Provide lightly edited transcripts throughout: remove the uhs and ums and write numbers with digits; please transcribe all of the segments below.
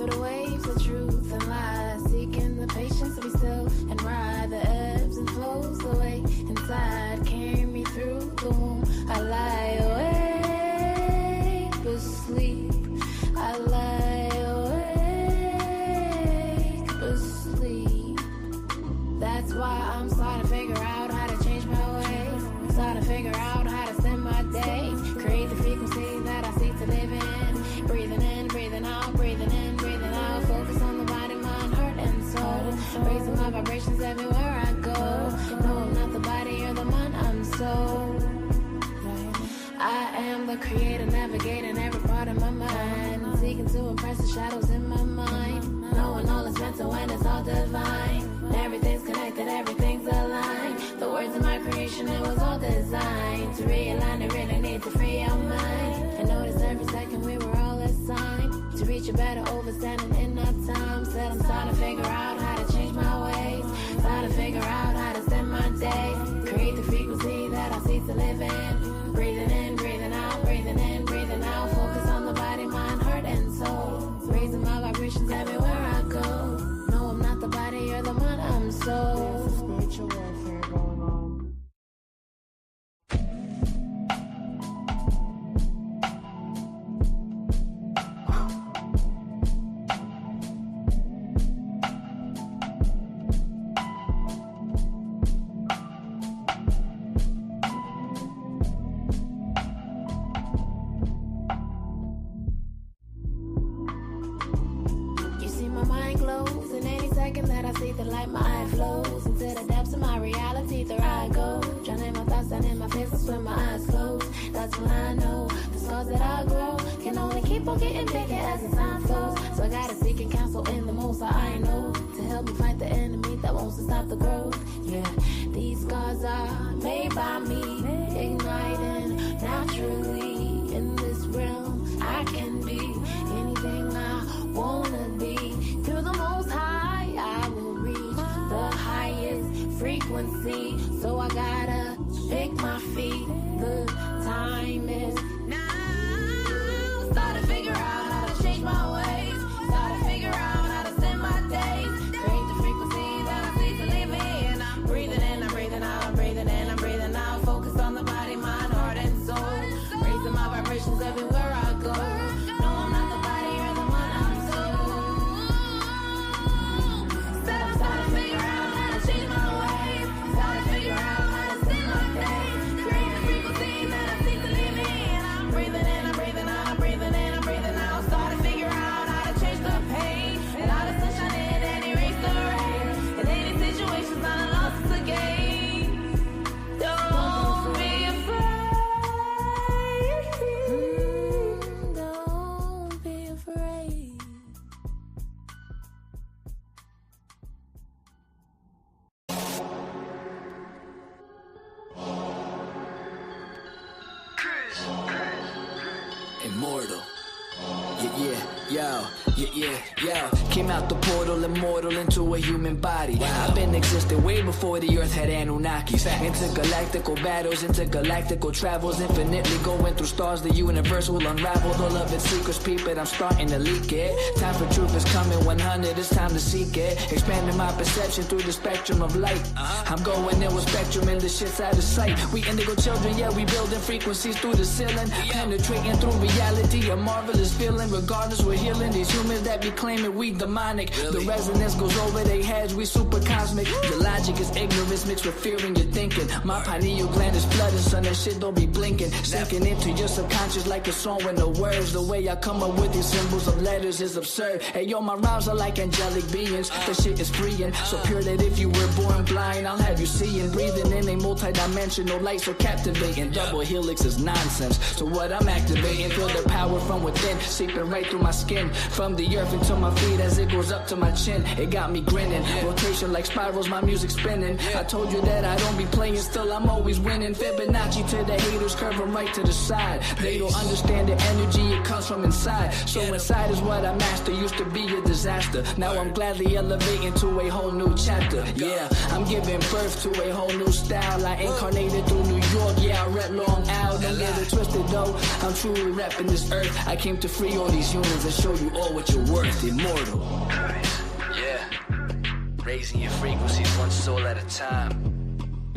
through the waves of truth and lies, seeking the patience to be still and ride the ebbs and flows away inside. Carry me through the womb. I lie awake but sleep. I lie awake but sleep. That's why I'm starting to figure out how to change my ways. Starting to figure out how to spend my day. Create the frequency that I seek to live in. Breathing in, breathing out, breathing in, breathing out. Focus on the body, mind, heart, and soul. Raising my vibrations everywhere I go. No, I'm not the body or the mind, I'm soul. I am the creator, navigating every part of my mind. Seeking to impress the shadows in my mind. Knowing all is mental and it's all divine. Everything's connected, everything's aligned. The words of my creation, it was all designed to realign. I really need to free our mind. And notice every second we were all assigned to reach a better understanding in our time. Said I'm starting to figure out how to change my ways. Starting to figure out how to spend my day. Create the frequency that I seek to live in. Breathing in, breathing out, breathing in, breathing out. Focus on the body, mind, heart, and soul. Raising my vibrations everywhere I go. No, I'm not the body or the mind, I'm soul. Spiritual warfare going on. That I see the light, my eye flows into the depths of my reality. There I go, drowning my thoughts and in my faces with my eyes closed. That's when I know the scars that I grow can only keep on getting bigger as the time flows. So I gotta seek and counsel in the most I know to help me fight the enemy that wants to stop the growth. Yeah, these scars are made by me, igniting naturally in this realm. I can be anything I wanna be through the Most High. I will reach the highest frequency, so I gotta pick my feet. The time is now. Start to figure out how to change my ways. Start to figure out how to spend my days. Create the frequency that I seek to live in. I'm breathing in, I'm breathing out, I'm breathing in, I'm breathing out. Focus on the body, mind, heart, and soul. Raising my vibrations everywhere I go. No, I'm not the body or the mind, I'm soul. Immortal. Yeah. Came out the portal, immortal into a human body. I've been existing way before the earth had Anunnakis. Intergalactical battles, intergalactical travels, infinitely going through stars. The universe will unravel all of its secrets, peep it. I'm starting to leak it. Time for truth is coming 100, it's time to seek it. Expanding my perception through the spectrum of light. I'm going in with spectrum and the shit's out of sight. We indigo children, yeah, we building frequencies through the ceiling. Penetrating through reality, a marvelous feeling. Regardless, we're healing these humans that be claiming we demonic. The resonance goes over their heads, we super cosmic. Your logic is ignorance mixed with fear in your thinking. My pineal gland is flooded, son, that shit don't be blinking. Sinking into your subconscious like a song with no words. The way I come up with these symbols of letters is absurd. Hey yo, my rhymes are like angelic beings. The shit is freeing, so pure that if you were born blind, I'll have you seeing. Breathing in a multi-dimensional light so captivating. Double helix is nonsense, so what I'm activating, feel the power from within, seeping right through my skin. From the earth into my feet as it goes up to my chin. It got me grinning, rotation like spirals, my music spinning. I told you that I don't be playing, still I'm always winning. Fibonacci to the haters, curve them right to the side. They don't understand the energy, it comes from inside. So inside is what I master, used to be a disaster. Now I'm gladly elevating to a whole new chapter. Yeah, I'm giving birth to a whole new style. I incarnated through New York, yeah, I rep Long Island. Don't get it twisted though, I'm truly repping this earth. I came to free all these humans and show you all what you're worth. Immortal. Yeah. Raising your frequencies one soul at a time.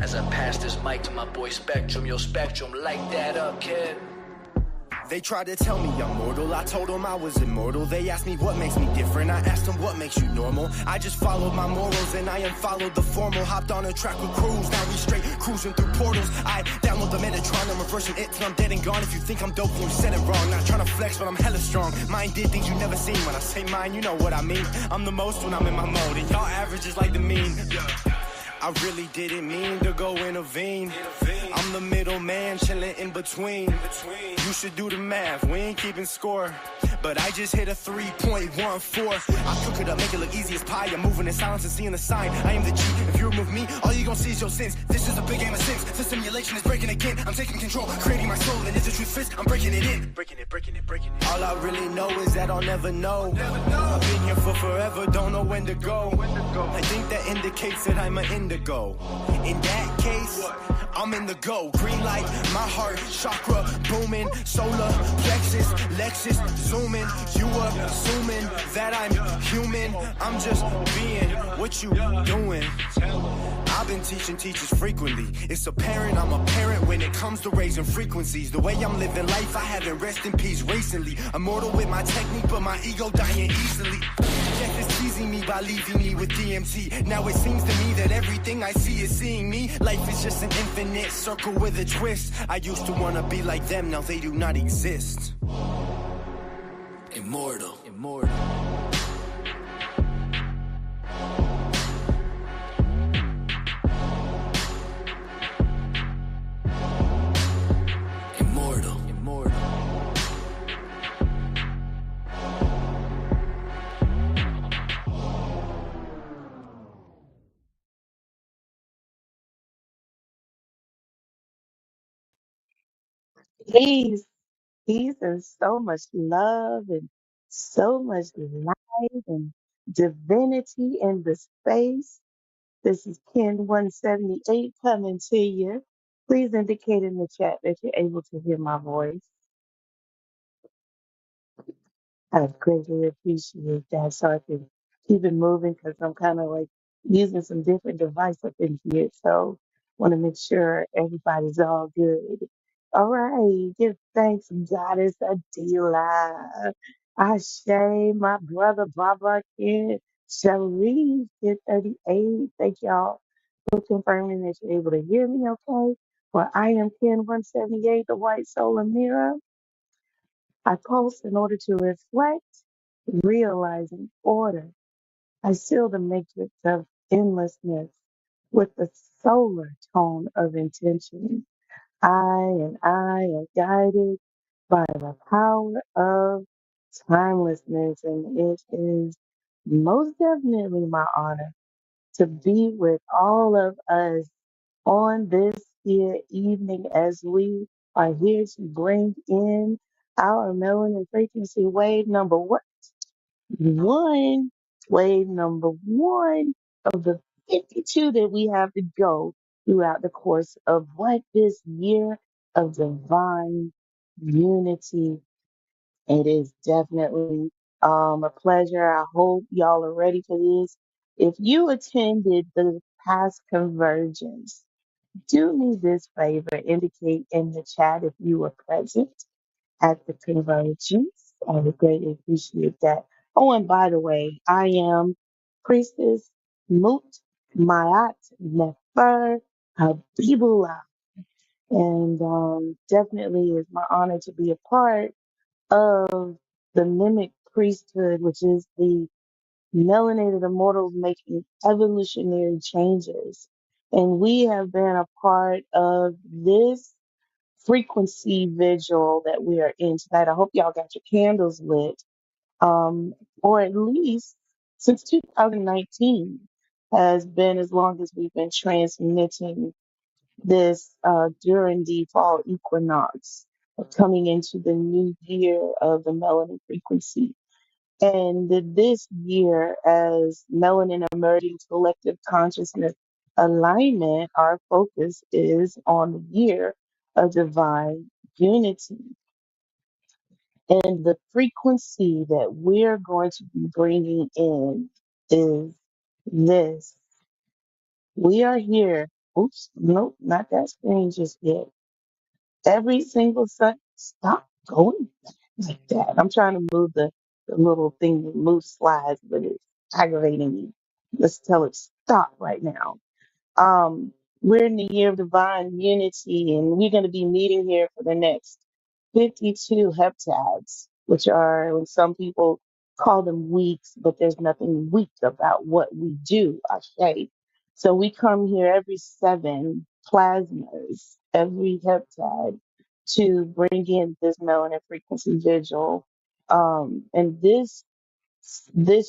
As I pass this mic to my boy Spectrum. Yo, Spectrum, light that up, kid. They tried to tell me I'm mortal, I told them I was immortal. They asked me what makes me different, I asked them what makes you normal. I just followed my morals and I unfollowed the formal. Hopped on a track with crews, now we straight cruising through portals. I download the Metatron, I'm reversing it till I'm dead and gone. If you think I'm dope, then you said it wrong. Not trying to flex, but I'm hella strong. Mine did things you never seen. When I say mine, you know what I mean. I'm the most when I'm in my mode, and y'all average is like the mean. I really didn't mean to go intervene. I'm the middleman chilling in between. You should do the math, we ain't keeping score. But I just hit a 3.14. I cook it up, make it look easy as pie. I'm moving in silence and seeing the sign. I am the G. If you remove me, all you gon' see is your sins. This is a big game of sins. The simulation is breaking again. I'm taking control, creating my soul. And if the truth fits, I'm breaking it in. Breaking it. All I really know is that I'll never know. I've been here for forever, don't know when to go. I think that indicates that I'm an indigo. In that case, I'm in the go. Green light, my heart, chakra booming. Solar plexus, Lexus zooming. You assuming that I'm human. I'm just being what you doing. I've been teaching teachers frequently. It's apparent I'm a parent when it comes to raising frequencies. The way I'm living life, I haven't rest in peace recently. Immortal with my technique, but my ego dying easily. Death is teasing me by leaving me with DMT. Now it seems to me that everything I see is seeing me. Life is just an infinite circle with a twist. I used to wanna be like them, now they do not exist. Immortal. Peace, peace, and so much love, and so much light and divinity in the space. This is Ken 178 coming to you. Please indicate in the chat that you're able to hear my voice. I greatly appreciate that. So I can keep it moving because I'm kind of like using some different device up in here. So want to make sure everybody's all good. All right. Give thanks, Goddess Adila. Ashe, my brother Baba Kid, Sharif, Kid 38. Thank y'all for confirming that you're able to hear me okay. Well, I am Ken 178, the White Solar Mirror. I pulse in order to reflect, realizing order. I seal the matrix of endlessness with the solar tone of intention. I am guided by the power of timelessness, and it is most definitely my honor to be with all of us on this here evening as we are here to bring in our melanin frequency wave number one, wave number one of the 52 that we have to go throughout the course of what this year of divine unity. It is definitely a pleasure. I hope y'all are ready for this. If you attended the past convergence, do me this favor, indicate in the chat if you were present at the convergence. I would greatly appreciate that. Oh, and by the way, I am Priestess Mut Mayat Nefer Habibullah. And definitely is my honor to be a part of the mimic priesthood, which is the melanated immortals making evolutionary changes. And we have been a part of this frequency vigil that we are in tonight. I hope y'all got your candles lit. Or at least since 2019 has been as long as we've been transmitting this during the fall equinox, coming into the new year of the melanin frequency. And this year, as Melanin Emerging Collective Consciousness Alignment, our focus is on the year of divine unity. And the frequency that we're going to be bringing in is this. We are here. Oops, nope, not that screen just yet. Every single Sunday. Stop going like that. I'm trying to move the little thing that moves slides, but it's aggravating me. Let's tell it stop right now. Um, we're in the year of divine unity, and we're going to be meeting here for the next 52 heptads, which are, and some people call them weeks, but there's nothing weak about what we do, Ashe. So we come here every 7 plasmas, every heptad, to bring in this melanin frequency vigil. And this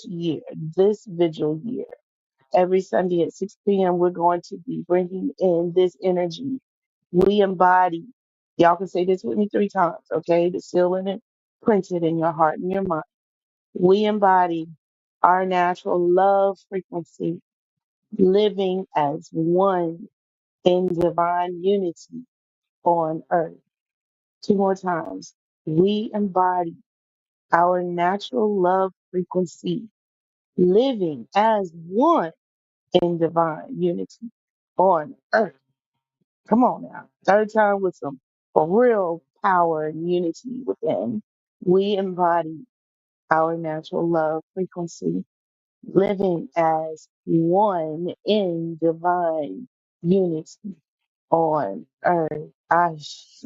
year, this vigil year, every Sunday at 6 p.m., we're going to be bringing in this energy. We embody, y'all can say this with me 3 times, okay? To seal it and print it in your heart and your mind. We embody our natural love frequency, living as one in divine unity on earth. 2 more times. We embody our natural love frequency, living as one in divine unity on earth. Come on now. 3rd time with some for real power and unity within. We embody our natural love frequency, living as one in divine unity on earth. Ashe,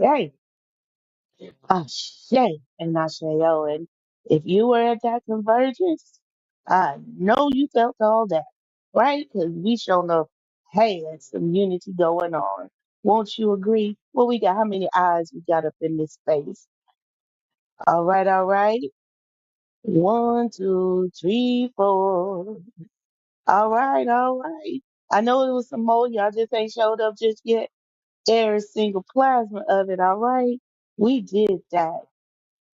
Ashe, and Asheo. And if you were at that convergence, I know you felt all that, right? Because we show up, hey, there's some unity going on. Won't you agree? Well, we got how many eyes we got up in this space? All right, all right. 1, 2, 3, 4. All right, all right. I know it was some more. Y'all just ain't showed up just yet. Every single plasma of it, all right? We did that.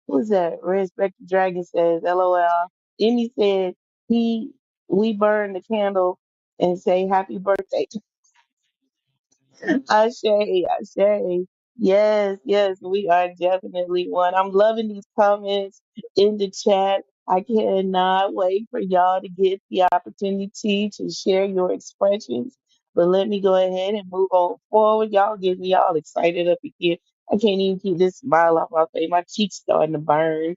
Who's that? Respect the Dragon says, LOL. Then he said, he, we burn the candle and say happy birthday. Ashe, Ashe. Yes, yes, we are definitely one. I'm loving these comments in the chat. I cannot wait for y'all to get the opportunity to share your expressions. But let me go ahead and move on forward. Y'all get me all excited up here. I can't even keep this smile off my face. My cheeks starting to burn.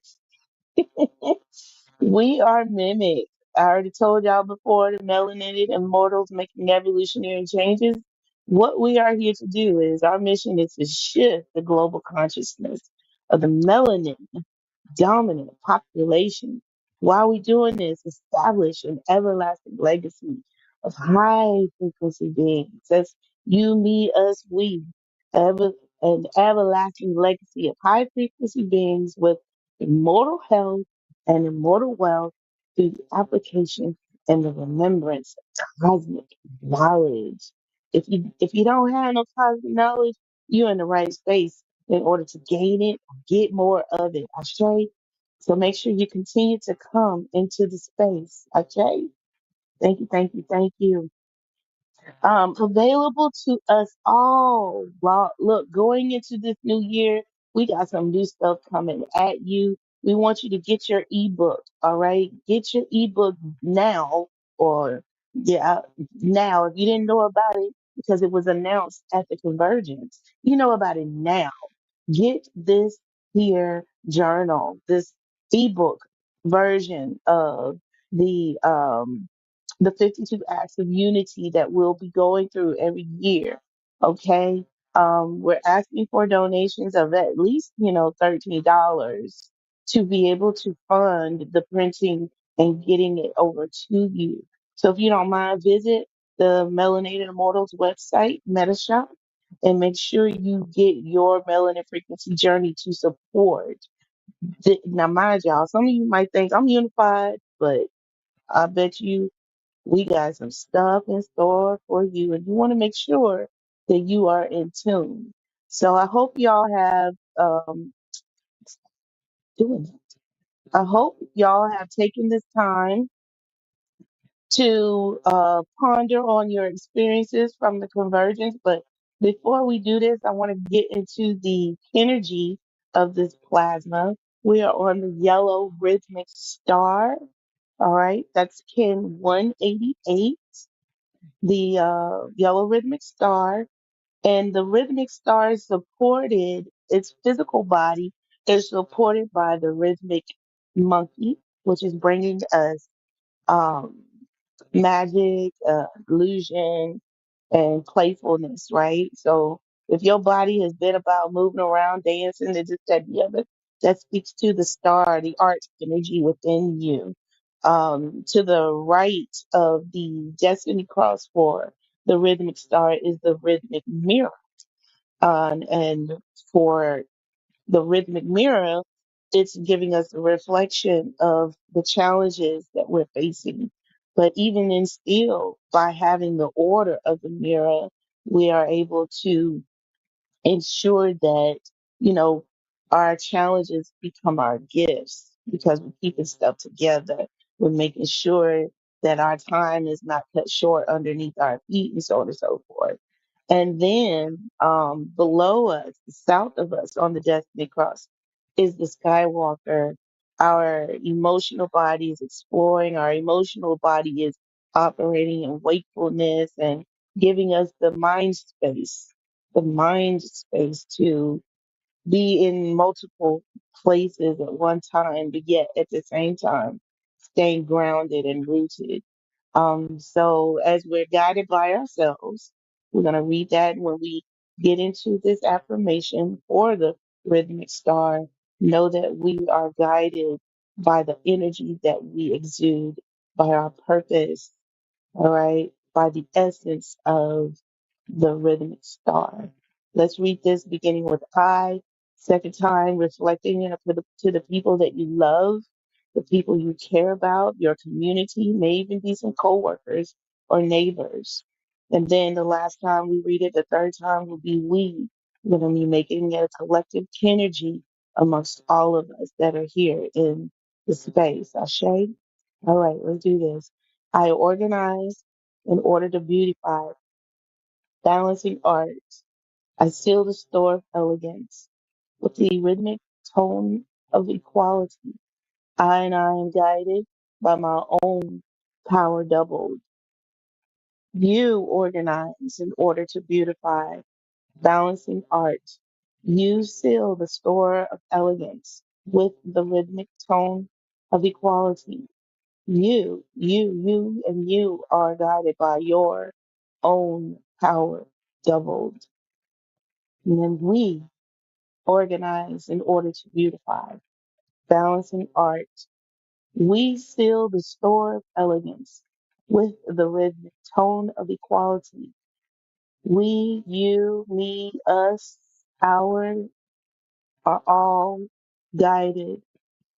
We are mimic. I already told y'all before the melanated immortals making evolutionary changes. What we are here to do is our mission is to shift the global consciousness of the melanin dominant population. While we doing this, establish an everlasting legacy of high frequency beings. That's you, me, us, we. Ever, an everlasting legacy of high frequency beings with immortal health and immortal wealth through the application and the remembrance of cosmic knowledge. If you don't have no cosmic knowledge, you're in the right space in order to gain it, get more of it. Okay? So make sure you continue to come into the space. Okay? Thank you, thank you, thank you. Available to us all. Well, look, going into this new year, we got some new stuff coming at you. We want you to get your ebook, all right? Get your ebook now, or yeah, now. If you didn't know about it because it was announced at the convergence, you know about it now. Get this here journal, this ebook version of the 52 acts of unity that we'll be going through every year. Okay. We're asking for donations of at least, $13 to be able to fund the printing and getting it over to you. So if you don't mind, visit the Melanated Immortals website, Metashop, and make sure you get your melanin frequency journey to support. Now, mind y'all, some of you might think I'm unified, but I bet you we got some stuff in store for you, and you want to make sure that you are in tune. So I hope y'all have doing that. I hope y'all have taken this time to ponder on your experiences from the convergence. But before we do this, I want to get into the energy of this plasma. We are on the yellow rhythmic star. All right. That's Kin 188, the yellow rhythmic star. And the rhythmic star is supported, its physical body is supported by the rhythmic monkey, which is bringing us um, magic, illusion, and playfulness, right? So if your body has been about moving around, dancing, and this, that, the other, that speaks to the star, the art energy within you. To the right of the Destiny Cross 4, the rhythmic star is the rhythmic mirror. And for the rhythmic mirror, it's giving us a reflection of the challenges that we're facing. But even in still, by having the order of the mirror, we are able to ensure that, you know, our challenges become our gifts because we're keeping stuff together. We're making sure that our time is not cut short underneath our feet and so on and so forth. And then below us, south of us on the Destiny Cross, is the Skywalker. Our emotional body is exploring, our emotional body is operating in wakefulness and giving us the mind space to be in multiple places at one time, but yet at the same time staying grounded and rooted. So as we're guided by ourselves, we're going to read that when we get into this affirmation for the rhythmic star. Know that we are guided by the energy that we exude, by our purpose, all right, by the essence of the rhythmic star. Let's read this beginning with I. Second time, reflecting to the people that you love, the people you care about, your community, may even be some coworkers or neighbors. And then the last time we read it, the third time will be we. We're going to be making it a collective energy amongst all of us that are here in the space. Ashe? All right, let's do this. I organize in order to beautify, balancing art. I seal the store of elegance with the rhythmic tone of equality. I am guided by my own power doubled. You organize in order to beautify, balancing art. You seal the store of elegance with the rhythmic tone of equality. And you are guided by your own power doubled. And then we organize in order to beautify, balancing art. We seal the store of elegance with the rhythmic tone of equality. We, you, me, us, our are all guided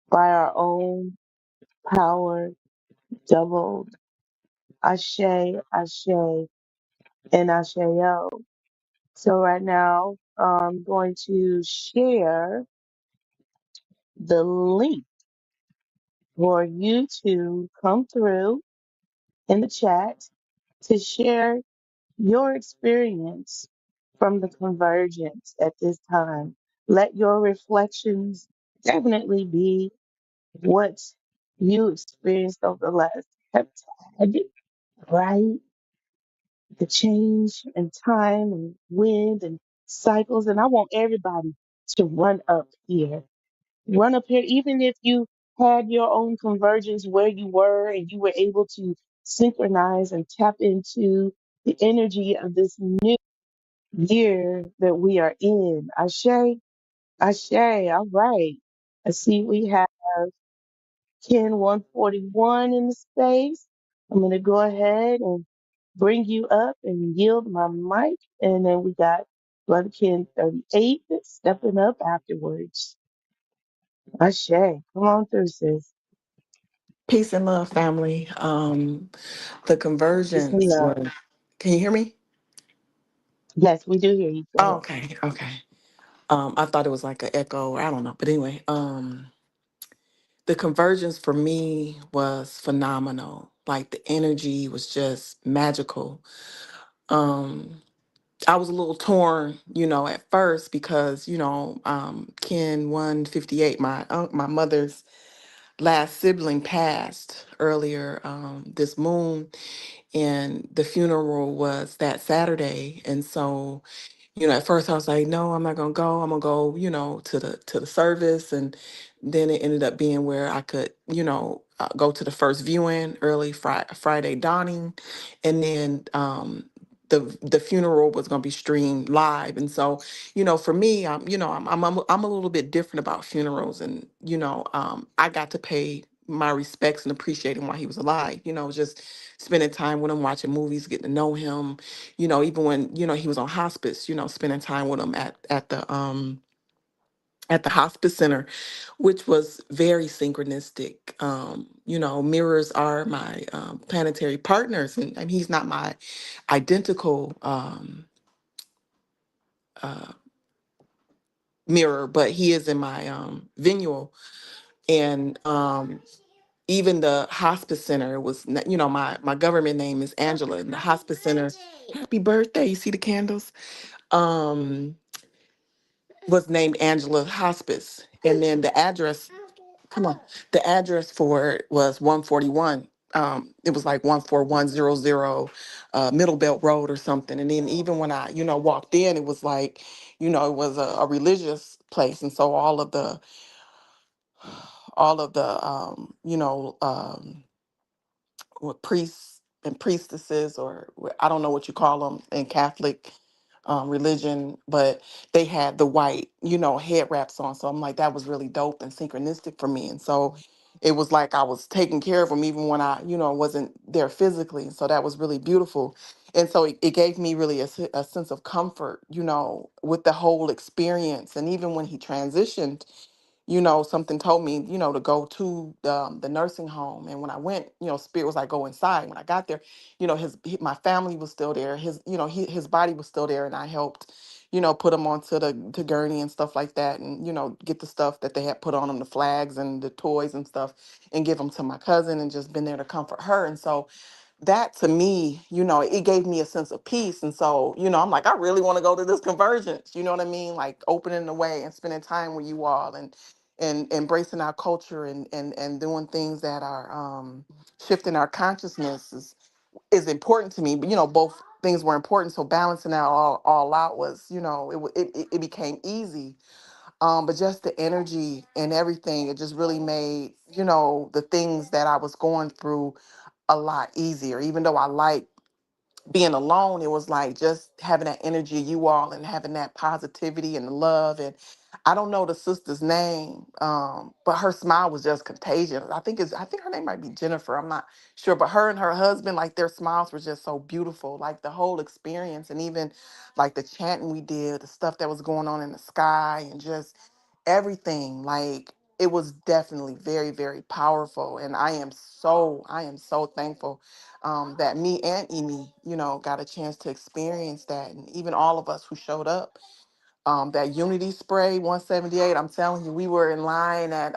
by our own power doubled. Ashe, Ashe, and Asheo. So right now, I'm going to share the link for you to come through in the chat to share your experience from the convergence at this time. Let your reflections definitely be what you experienced over the last heptad, right? The change in time and wind and cycles. And I want everybody to run up here, even if you had your own convergence where you were and you were able to synchronize and tap into the energy of this new year that we are in. Ashe, Ashe, all right. I see we have Ken 141 in the space. I'm going to go ahead and bring you up and yield my mic. And then we got Brother Ken 38 that's stepping up afterwards. Ashe, come on through, sis. Peace and love, family. The Peace and conversions love. were. Can you hear me? Yes, we do hear you. Go Oh, ahead. okay, okay. I thought it was like an echo, or I don't know. But anyway, the conversions for me was phenomenal. Like the energy was just magical. Um, I was a little torn, at first because, Ken 158, my mother's last sibling passed earlier this moon, and the funeral was that Saturday. And so, at first I was like, no, I'm not gonna go. I'm gonna go, to the service, and then it ended up being where I could, go to the first viewing early Friday dawning, and then the funeral was gonna be streamed live. And so, for me, I'm a little bit different about funerals, and I got to pay my respects and appreciate him while he was alive. Just spending time with him, watching movies, getting to know him, even when, he was on hospice, spending time with him at the hospice center, which was very synchronistic. Mirrors are my planetary partners, and he's not my identical uh, mirror, but he is in my vinual. And even the hospice center was, my government name is Angela, and the hospice center, happy birthday, you see the candles? Um, was named Angela Hospice. And then the address, come on, the address for it was 141. It was like 14100 Middle Belt Road or something. And then even when I, walked in, it was like, it was a religious place. And so all of the what priests and priestesses, or I don't know what you call them in Catholic religion, but they had the white, head wraps on. So I'm like, that was really dope and synchronistic for me. And so it was like I was taking care of them even when I, wasn't there physically. So that was really beautiful. And so it gave me really a sense of comfort, with the whole experience. And even when he transitioned, something told me, to go to the nursing home. And when I went, spirit was like, go inside. When I got there, my family was still there. His body was still there. And I helped, put him onto the gurney and stuff like that. And, get the stuff that they had put on him, the flags and the toys and stuff, and give them to my cousin, and just been there to comfort her. And so that to me, it gave me a sense of peace. And so, I'm like, I really want to go to this convergence, you know what I mean? Like opening the way and spending time with you all, and embracing our culture, and doing things that are shifting our consciousness is important to me. But both things were important. So balancing that all out was, it became easy. But just the energy and everything, it just really made, the things that I was going through a lot easier. Even though I like being alone, it was like just having that energy of you all, and having that positivity and the love. And I don't know the sister's name, but her smile was just contagious. I think her name might be Jennifer. I'm not sure, but her and her husband, like their smiles were just so beautiful. Like the whole experience, and even like the chanting we did, the stuff that was going on in the sky, and just everything. Like it was definitely very, very powerful. And I am so thankful that me and Emi, got a chance to experience that. And even all of us who showed up, that Unity Spray 178, I'm telling you, we were in line at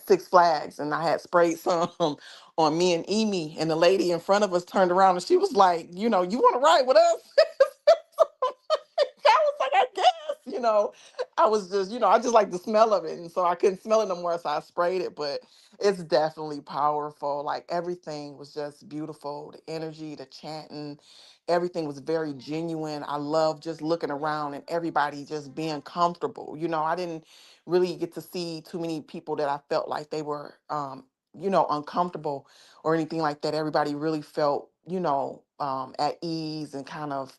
Six Flags, and I had sprayed some on me and Emi, and the lady in front of us turned around, and she was like, you want to ride with us? I was like, I guess, I was just, I just like the smell of it. And so I couldn't smell it no more. So I sprayed it, but it's definitely powerful. Like everything was just beautiful. The energy, the chanting, everything was very genuine. I love just looking around and everybody just being comfortable. I didn't really get to see too many people that I felt like they were, uncomfortable or anything like that. Everybody really felt, at ease and kind of,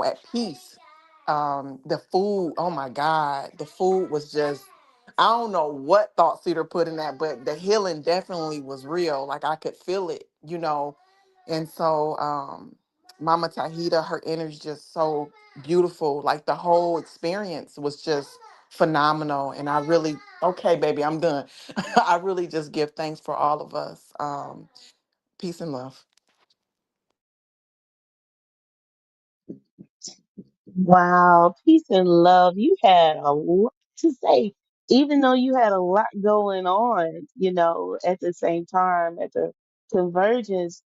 at peace. The food, oh my God, the food was just, I don't know what thought Cedar put in that, but the healing definitely was real. Like I could feel it, And so Mama Tahita, her energy just so beautiful. Like the whole experience was just phenomenal. And I really, okay, baby, I'm done. I really just give thanks for all of us. Peace and love. Wow, peace and love. You had a lot to say, even though you had a lot going on, at the same time, at the convergence,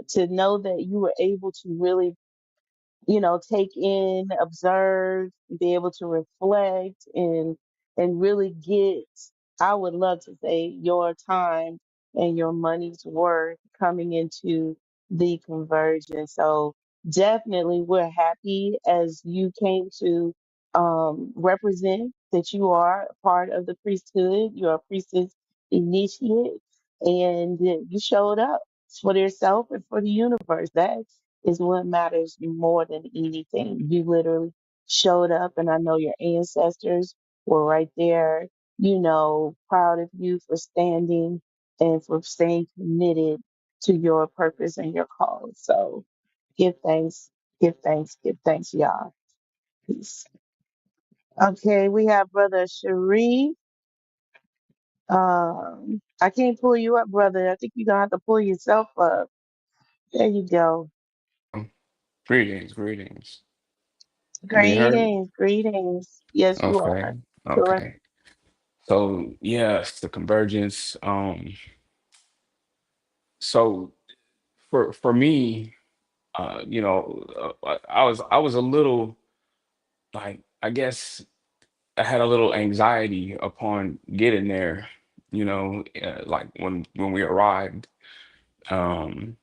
to know that you were able to really take in, observe, be able to reflect and really get, I would love to say, your time and your money's worth coming into the conversion. So definitely we're happy as you came to represent that you are a part of the priesthood, you're a priestess initiate, and you showed up for yourself and for the universe. That is what matters more than anything. You literally showed up, and I know your ancestors were right there, proud of you for standing and for staying committed to your purpose and your cause. So give thanks, give thanks, give thanks, y'all. Peace. Okay, we have Brother Sharif. I can't pull you up, brother. I think you're gonna have to pull yourself up. There you go. Um, Greetings, greetings. Be heard? Greetings, greetings. Yes, you Okay, are. Correct. okay. So yes, the convergence. So for me, I was a little like I guess I had a little anxiety upon getting there. Like when we arrived. Um,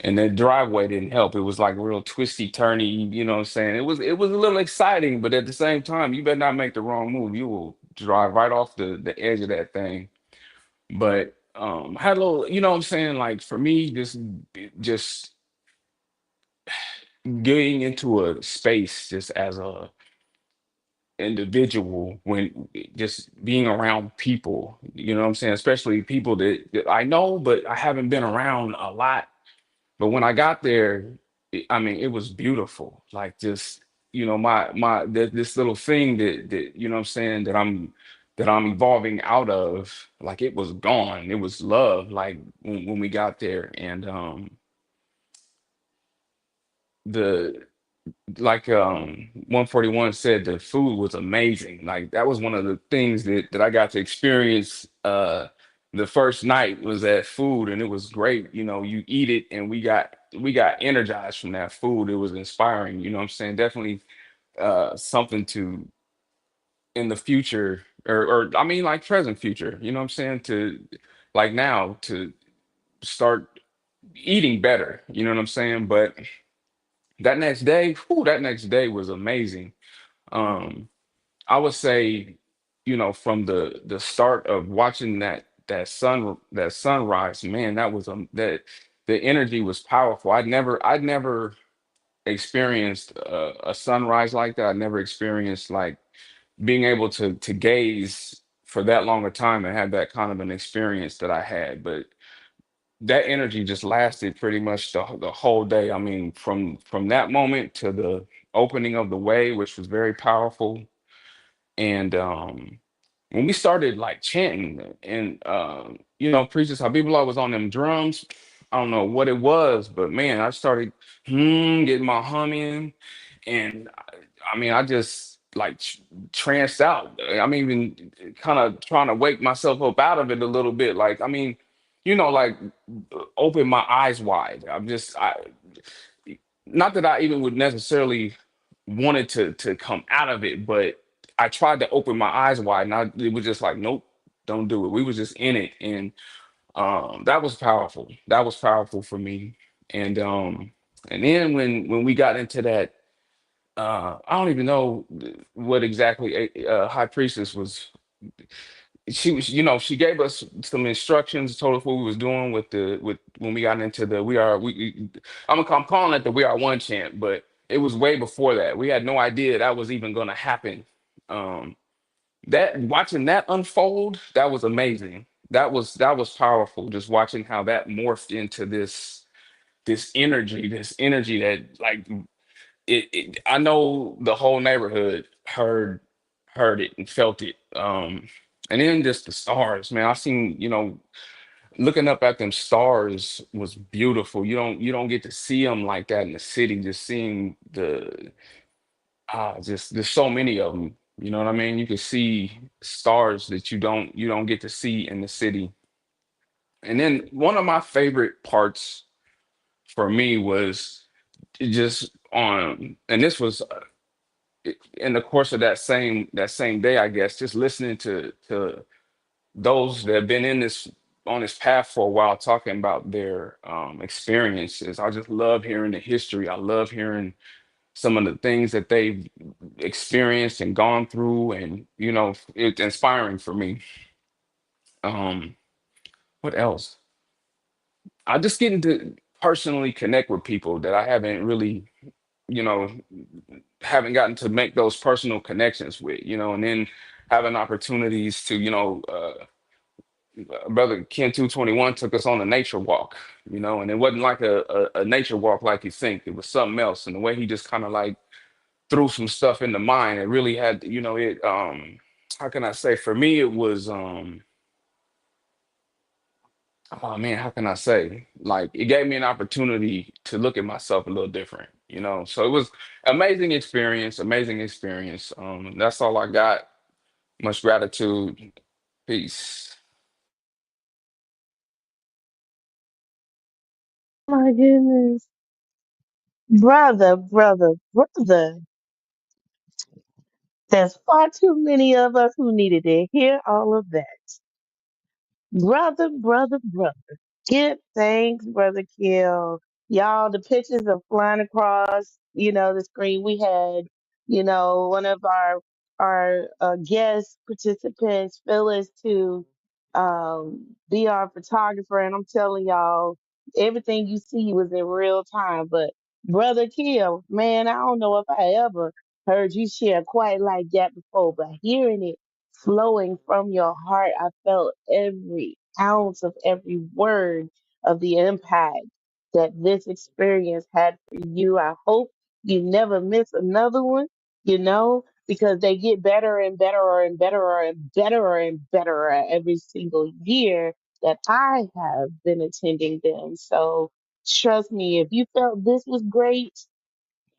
and the driveway didn't help. It was like real twisty, turny, you know what I'm saying? It was a little exciting, but at the same time, you better not make the wrong move. You will drive right off the edge of that thing. But I had a little, you know what I'm saying? Like for me, just getting into a space just as a individual when just being around people, you know what I'm saying? Especially people that I know, but I haven't been around a lot. But when I got there, I mean, it was beautiful. Like just, this little thing that you know what I'm saying that I'm evolving out of, like it was gone. It was love, like when we got there. And the like 141 said, the food was amazing. Like that was one of the things that I got to experience the first night was that food, and it was great. You eat it, and we got energized from that food. It was inspiring, you know what I'm saying? Definitely something to in the future, or I mean like present future, you know what I'm saying, to like now to start eating better, you know what I'm saying? But that next day was amazing. Um, I would say, from the start of watching that sunrise, man, that the energy was powerful. I'd never experienced a sunrise like that. I never experienced like being able to gaze for that long a time and have that kind of an experience that I had. But that energy just lasted pretty much the whole day. I mean, from that moment to the opening of the way, which was very powerful. And when we started like chanting and Priestess Habibullah was on them drums. I don't know what it was, but man, I started getting my humming, and I mean, I just like tranced out. I'm even kind of trying to wake myself up out of it a little bit. Like, I mean, like open my eyes wide. Not that I even would necessarily wanted to come out of it, but I tried to open my eyes wide, and it was just like, nope, don't do it. We was just in it, and that was powerful. That was powerful for me. And then when we got into that, I don't even know what exactly High Priestess was. She was, she gave us some instructions, told us what we was doing with when we got into the I'm calling it the We Are One chant, but it was way before that. We had no idea that was even going to happen. Um, that Watching that unfold, that was amazing. That was powerful. Just watching how that morphed into this energy that like I know the whole neighborhood heard it and felt it. And then just the stars, man. I seen, looking up at them stars was beautiful. You don't get to see them like that in the city. Just seeing just there's so many of them. You know what I mean? You can see stars that you don't get to see in the city. And then one of my favorite parts for me was just on, and this was in the course of that same day, I guess, just listening to those that have been in this on this path for a while talking about their experiences. I just love hearing the history. I love hearing some of the things that they've experienced and gone through, and it's inspiring for me. Um, what else? I just getting to personally connect with people that I haven't really, you know, haven't gotten to make those personal connections with, and then having opportunities to, brother Ken 221 took us on a nature walk, and it wasn't like a nature walk like you think. It was something else. And the way he just kind of like threw some stuff in the mind, it really had, it how can I say, for me it was oh man, how can I say? Like it gave me an opportunity to look at myself a little different, So it was amazing experience. That's all I got. Much gratitude. Peace. My goodness. Brother. There's far too many of us who needed to hear all of that. Brother. Give thanks, Brother Kill. Y'all, the pictures are flying across, the screen. We had, one of our guest participants, Phyllis, to be our photographer, and I'm telling y'all, everything you see was in real time. But Brother Kill, man, I don't know if I ever heard you share quite like that before, but hearing it flowing from your heart, I felt every ounce of every word of the impact that this experience had for you. I hope you never miss another one, because they get better and better and better and better and better every single year that I have been attending them. So trust me, if you felt this was great,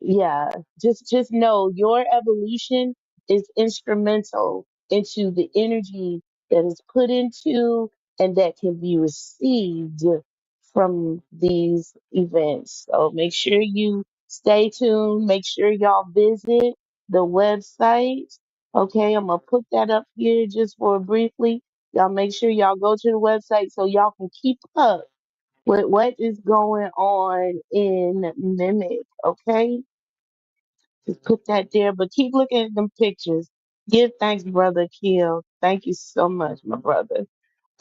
yeah, just know your evolution is instrumental into the energy that is put into and that can be received from these events. So make sure you stay tuned. Make sure y'all visit the website. Okay, I'm gonna put that up here just for briefly. Y'all make sure y'all go to the website so y'all can keep up with what is going on in Mimic. Okay, just put that there, but keep looking at them pictures. Give thanks, brother Kill. Thank you so much, my brother.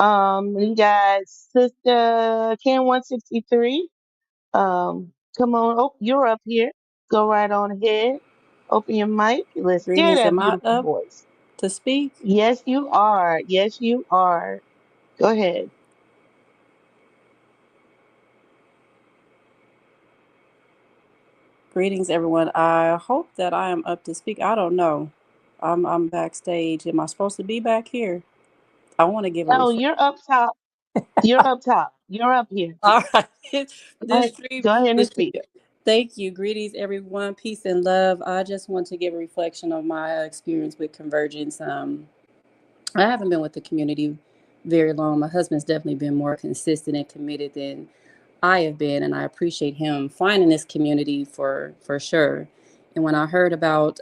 We got Sister Ken 163. Come on. Oh, you're up here. Go right on ahead. Open your mic. Let's hear Greetings. that Am I beautiful up voice. to speak? Yes, you are. Yes, you are. Go ahead. Greetings, everyone. I hope that I am up to speak. I don't know. I'm backstage. Am I supposed to be back here? I want to give a No, refresh. you're up top. You're up top. You're up here. All right. Go This ahead, stream, go ahead and this speak. stream. Thank you. Greetings, everyone. Peace and love. I just want to give a reflection of my experience with Convergence. I haven't been with the community very long. My husband's definitely been more consistent and committed than I have been, and I appreciate him finding this community for sure. And when I heard about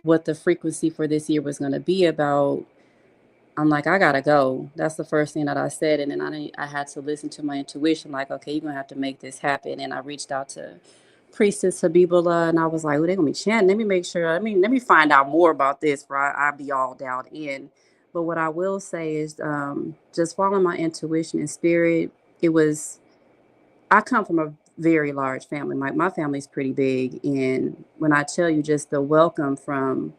what the frequency for this year was going to be about, I'm like, I gotta go. That's the first thing that I said, and then I had to listen to my intuition. Like, okay, you're gonna have to make this happen. And I reached out to Priestess Habibullah, and I was like, oh, they're gonna be chanting. Let me make sure. Let me find out more about this, right? I'll be all down in. But what I will say is, just following my intuition and spirit. It was. I come from a very large family. My family's pretty big, and when I tell you, just the welcome from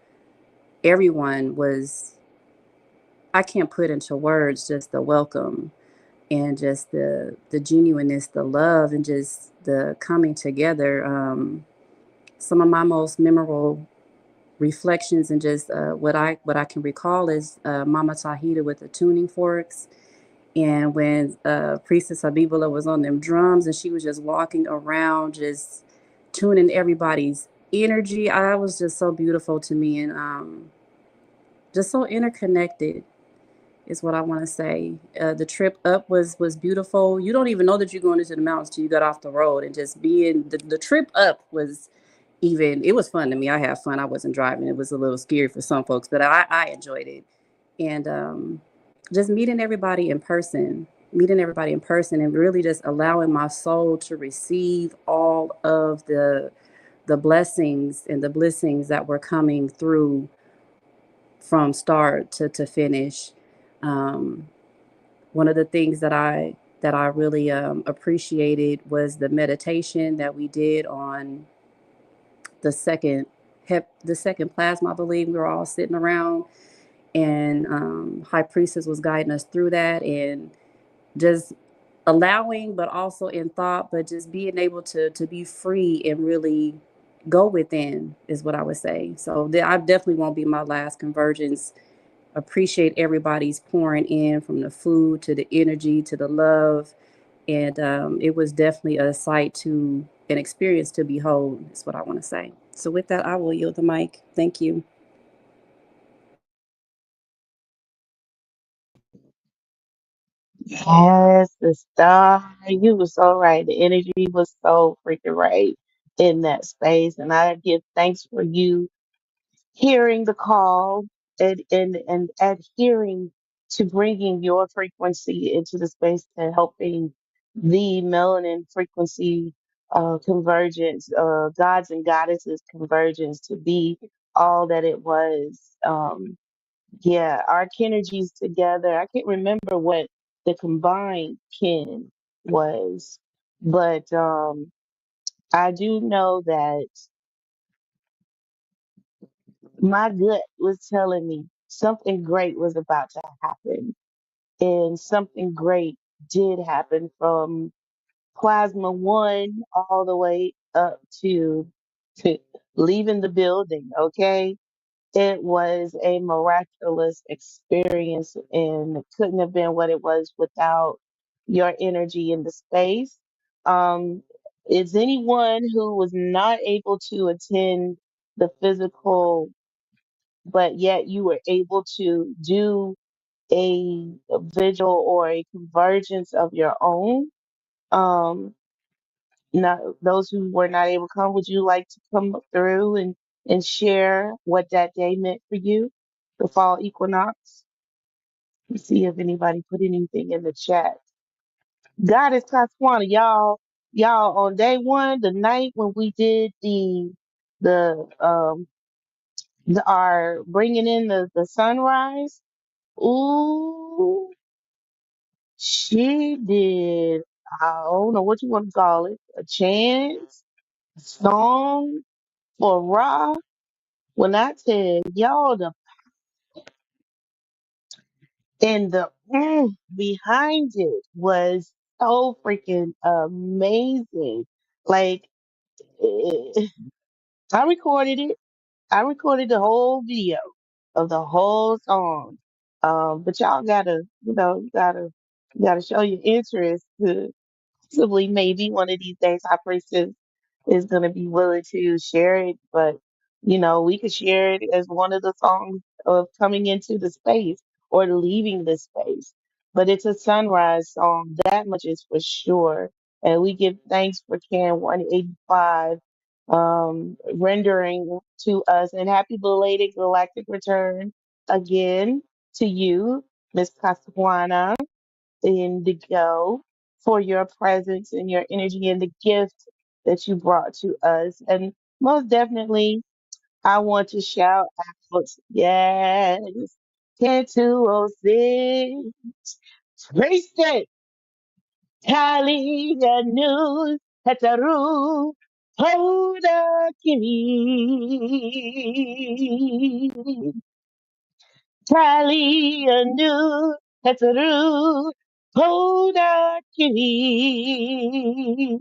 everyone was, I can't put into words just the welcome and just the genuineness, the love, and just the coming together. Some of my most memorable reflections and just what I can recall is Mama Tahita with the tuning forks, and when Priestess Habibullah was on them drums and she was just walking around, just tuning everybody's energy. I was just so beautiful to me, and just so interconnected. is what I want to say. The trip up was beautiful. You don't even know that you're going into the mountains till you got off the road, and just being the trip up was even. It was fun to me. I had fun. I wasn't driving. It was a little scary for some folks, but I enjoyed it. And just meeting everybody in person, and really just allowing my soul to receive all of the blessings and the blessings that were coming through from start to finish. Um, One of the things that I really appreciated was the meditation that we did on the second the second plasma. I believe we were all sitting around, and High Priestess was guiding us through that, and just allowing, but also in thought, but just being able to be free and really go within is what I would say. So I definitely won't be my last convergence. Appreciate everybody's pouring in, from the food to the energy to the love, and it was definitely a sight to an experience to behold. Is what I want to say. So with that, I will yield the mic. Thank you. Yes, the star. You were so right. The energy was so freaking right in that space. And I give thanks for you hearing the call and adhering to bringing your frequency into the space and helping the melanin frequency convergence, gods and goddesses convergence to be all that it was. Yeah, our energies together. I can't remember what the combined kin was, but I do know that my gut was telling me something great was about to happen, and something great did happen from plasma one all the way up to leaving the building. Okay, it was a miraculous experience, and it couldn't have been what it was without your energy in the space. Um, is anyone who was not able to attend the physical, but yet you were able to do a vigil or a convergence of your own? Um, Not those who were not able to come, would you like to come through and share what that day meant for you, the fall equinox? Let's see if anybody put anything in the chat. Goddess Taswana, y'all on day one, the night when we did the our bringing in the sunrise. Ooh, she did. I don't know what you want to call it, a chant, a song for Ra. When I tell y'all the behind it was so freaking amazing. Like eh, I recorded it. I recorded the whole video of the whole song. But y'all gotta, you gotta show your interest to possibly maybe one of these days our person is going to be willing to share it. But, we could share it as one of the songs of coming into the space or leaving the space. But it's a sunrise song, that much is for sure. And we give thanks for Can 185 rendering to us. And happy belated galactic return again to you, Miss Castajuana Indigo, for your presence and your energy and the gift that you brought to us. And most definitely, I want to shout out, yes, 10206, race it, Tally the news, Hetaru, Hoda Kimi. Tally anew, Hetaru, Hoda Kitty.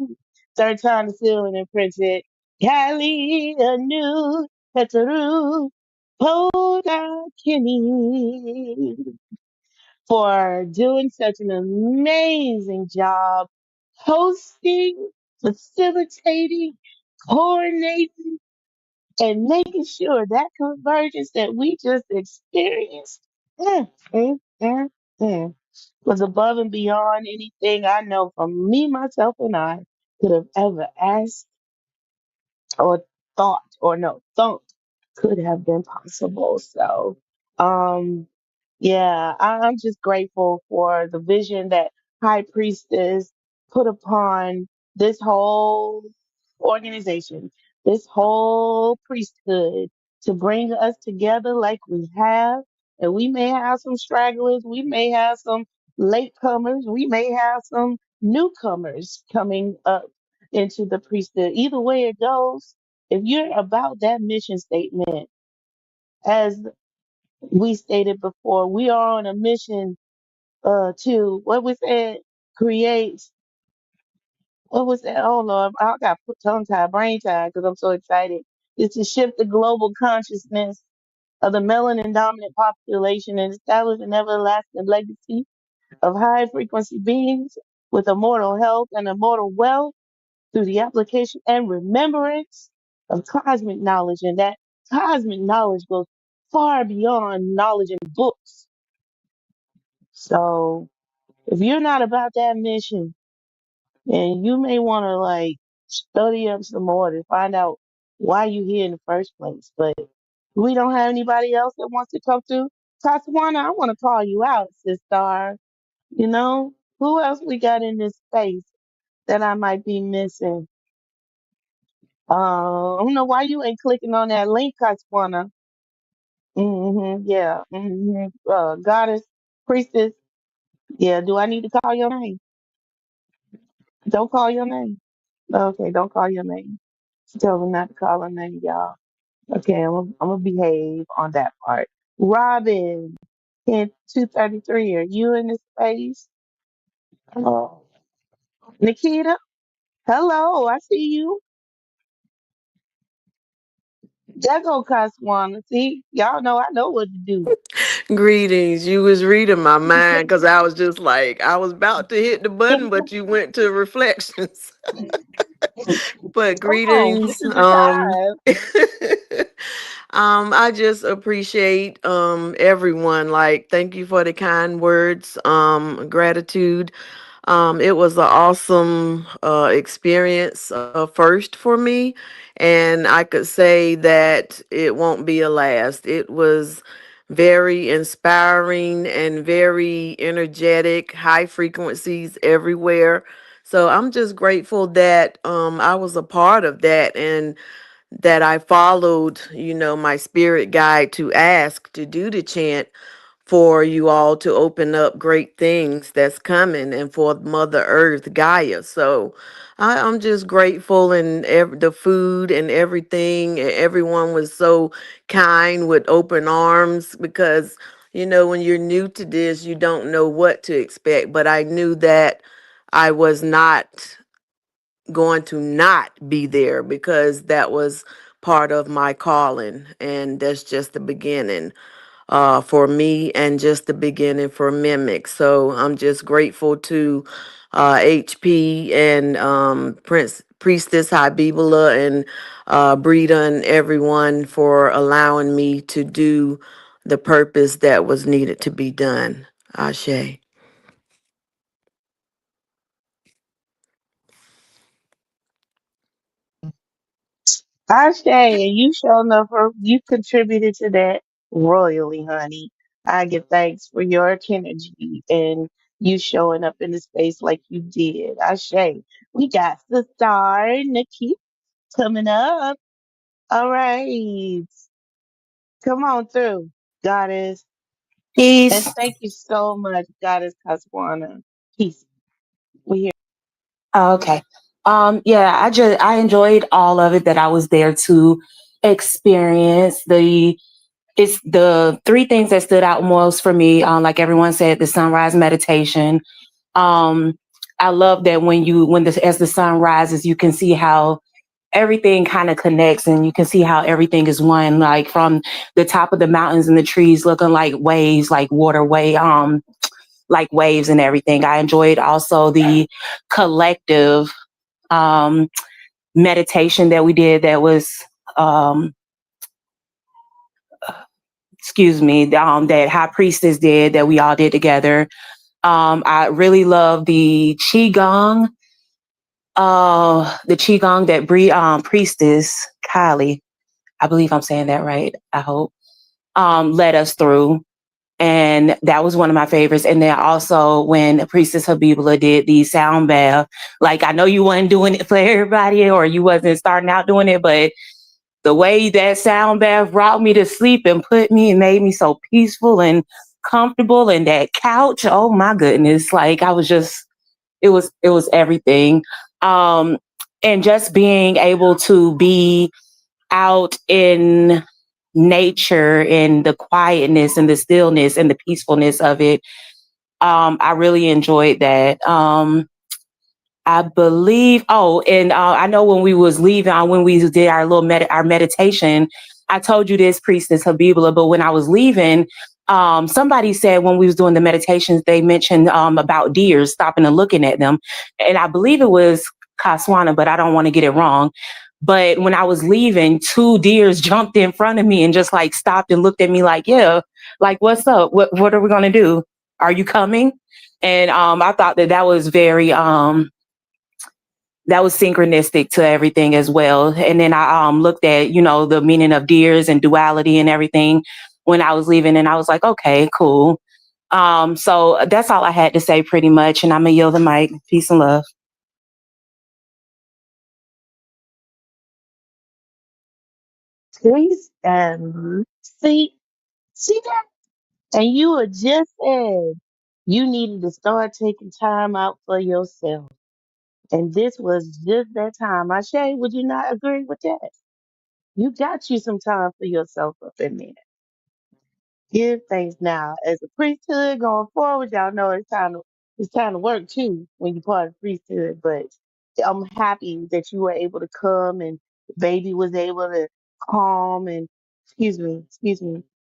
Third time to seal and imprint it. Tally anew, Hetaru, Hoda Kitty. For doing such an amazing job hosting, facilitating, coordinating, and making sure that convergence that we just experienced. Mm, mm, mm, mm, was above and beyond anything I know from me, myself, and I could have ever asked or thought, or no, thought could have been possible. So, um, yeah, I'm just grateful for the vision that High Priestess put upon this whole organization, this whole priesthood to bring us together like we have. And we may have some stragglers, we may have some latecomers, we may have some newcomers coming up into the priesthood. Either way it goes, if you're about that mission statement, as we stated before, we are on a mission to what was it? Create. What was that? Oh Lord, I got put tongue tied, brain tied because I'm so excited. Is to shift the global consciousness of the melanin dominant population and establish an everlasting legacy of high frequency beings with immortal health and immortal wealth through the application and remembrance of cosmic knowledge. And that cosmic knowledge goes far beyond knowledge in books. So if you're not about that mission, then you may want to like study up some more to find out why you here in the first place. But we don't have anybody else that wants to come through. Tatiana, I want to call you out, sister. You know, who else we got in this space that I might be missing? I don't know why you ain't clicking on that link, Tatiana. Yeah. Goddess, priestess. Yeah. Do I need to call your name? Don't call your name. Okay, don't call your name. She told me not to call her name, y'all. Okay, I'm gonna behave on that part. Robin, 233. Are you in this space? Hello. Nikita, hello. I see you. There go Kaswana. See, y'all know I know what to do. Greetings. You was reading my mind because I was just like, I was about to hit the button, but you went to reflections. But Come on, this greetings. is the time. I just appreciate everyone. Like, thank you for the kind words. Gratitude. It was an awesome experience first for me, and I could say that it won't be a last. It was very inspiring and very energetic, high frequencies everywhere. So I'm just grateful that I was a part of that and that I followed, my spirit guide to ask to do the chant for you all to open up great things that's coming and for Mother Earth, Gaia. So I'm just grateful and the food and everything. Everyone was so kind with open arms because, when you're new to this, you don't know what to expect. But I knew that I was not going to not be there because that was part of my calling. And that's just the beginning for me and just the beginning for Mimic. So I'm just grateful to HP and Priestess Habibula and Brita and everyone for allowing me to do the purpose that was needed to be done. Ashe. Ashe, and you showing up for you contributed to that royally, honey. I give thanks for your energy and you showing up in the space like you did. Ashe. We got the star Nikki coming up. All right. Come on through, Goddess. And Peace. thank you so much, Goddess Caswana. Peace. We here. Oh, okay. Yeah, I enjoyed all of it that I was there to experience. It's the three things that stood out most for me. Like everyone said, the sunrise meditation. Um, I love that as the sun rises, you can see how everything kind of connects and you can see how everything is one, like from the top of the mountains and the trees looking like waves, like waterway, like waves and everything. I enjoyed also the collective um, meditation that we did that was um, excuse me, that High Priestess did that we all did together. I really love the qigong that Priestess Kylie, I believe I'm saying that right, I hope, led us through. And that was one of my favorites. And then also when Priestess Habibula did the sound bath, like I know you wasn't doing it for everybody or you wasn't starting out doing it, but the way that sound bath brought me to sleep and put me and made me so peaceful and comfortable, and that couch, oh my goodness, like I was just, it was everything. Um, and just being able to be out in nature and the quietness and the stillness and the peacefulness of it. I really enjoyed that. I believe. Oh, and I know when we was leaving, when we did our little our meditation, I told you this, Priestess Habibula. But when I was leaving, somebody said when we was doing the meditations, they mentioned about deers stopping and looking at them, and I believe it was Kaswana, but I don't want to get it wrong. But when I was leaving, two deers jumped in front of me and just like stopped and looked at me like, yeah, like what's up? What are we gonna do? Are you coming? And I thought that was very that was synchronistic to everything as well. And then I looked at, the meaning of deers and duality and everything when I was leaving, and I was like, okay, cool. So that's all I had to say pretty much. And I'm gonna yield the mic. Peace and love. Please and see that? And you had just said you needed to start taking time out for yourself. And this was just that time. Ashe, would you not agree with that? You got you some time for yourself up in there. Give thanks now. As a priesthood going forward, y'all know it's time to work too when you're part of priesthood. But I'm happy that you were able to come and the baby was able to calm and excuse me,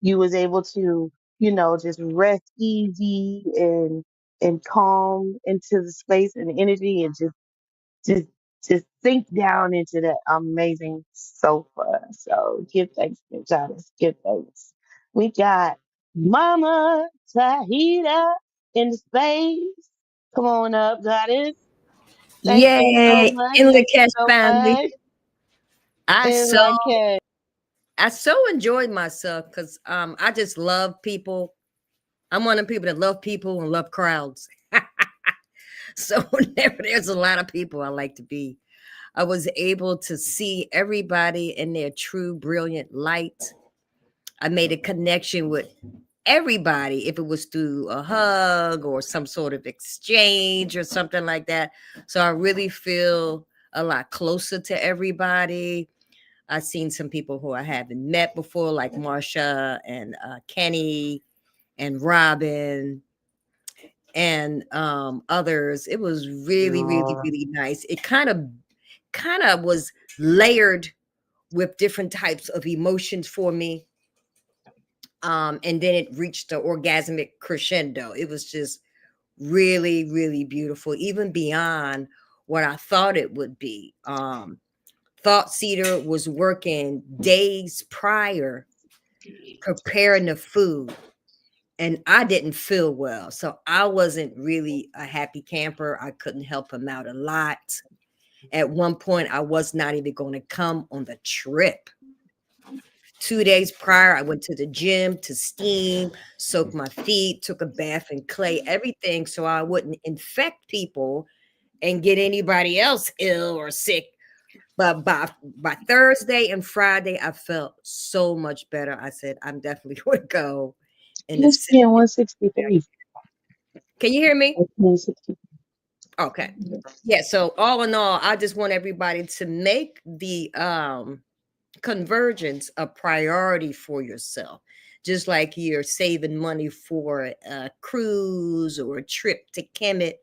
you was able to, just rest easy and calm into the space and energy and just just sink down into that amazing sofa. So give thanks, Goddess. Give thanks. We got Mama Tahita in the space. Come on up, Goddess. Thank you so Yay! much. In the Thank you cash so family. much. I And so like that. I so enjoyed myself because I just love people. I'm one of the people that love people and love crowds. So whenever there's a lot of people, I like to be. I was able to see everybody in their true brilliant light. I made a connection with everybody, if it was through a hug or some sort of exchange or something like that. So I really feel a lot closer to everybody. I've seen some people who I haven't met before, like Marsha and Kenny and Robin and others. It was really, really, really nice. It kind of was layered with different types of emotions for me. And then it reached the orgasmic crescendo. It was just really, really beautiful, even beyond what I thought it would be. Thought Cedar was working days prior preparing the food, and I didn't feel well. So I wasn't really a happy camper. I couldn't help him out a lot. At one point, I was not even going to come on the trip. 2 days prior, I went to the gym to steam, soak my feet, took a bath in clay, everything so I wouldn't infect people and get anybody else ill or sick. But by Thursday and Friday, I felt so much better. I said, I'm definitely going to go in the city. ESPN 163. Can you hear me? 163. Okay. Yeah. So all in all, I just want everybody to make the convergence a priority for yourself. Just like you're saving money for a cruise or a trip to Kemet.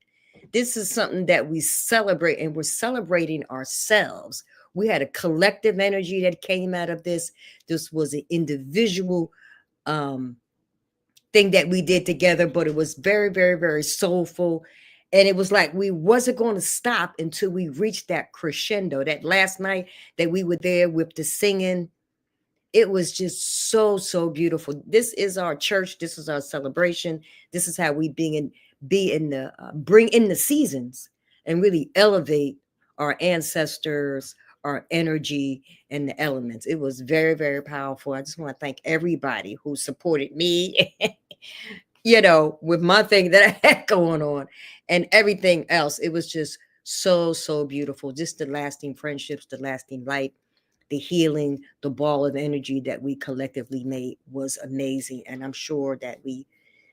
This is something that we celebrate, and we're celebrating ourselves. We had a collective energy that came out of this. This was an individual um, thing that we did together, but it was very, very, very soulful. And it was like we wasn't going to stop until we reached that crescendo. That last night that we were there with the singing it was just so, so beautiful. This is our church. This is our celebration. This is how we be in the bring in the seasons and really elevate our ancestors, our energy, and the elements. It was very, very powerful. I just want to thank everybody who supported me, with my thing that I had going on and everything else. It was just so, so beautiful. Just the lasting friendships, the lasting light, the healing, the ball of energy that we collectively made was amazing. And I'm sure that we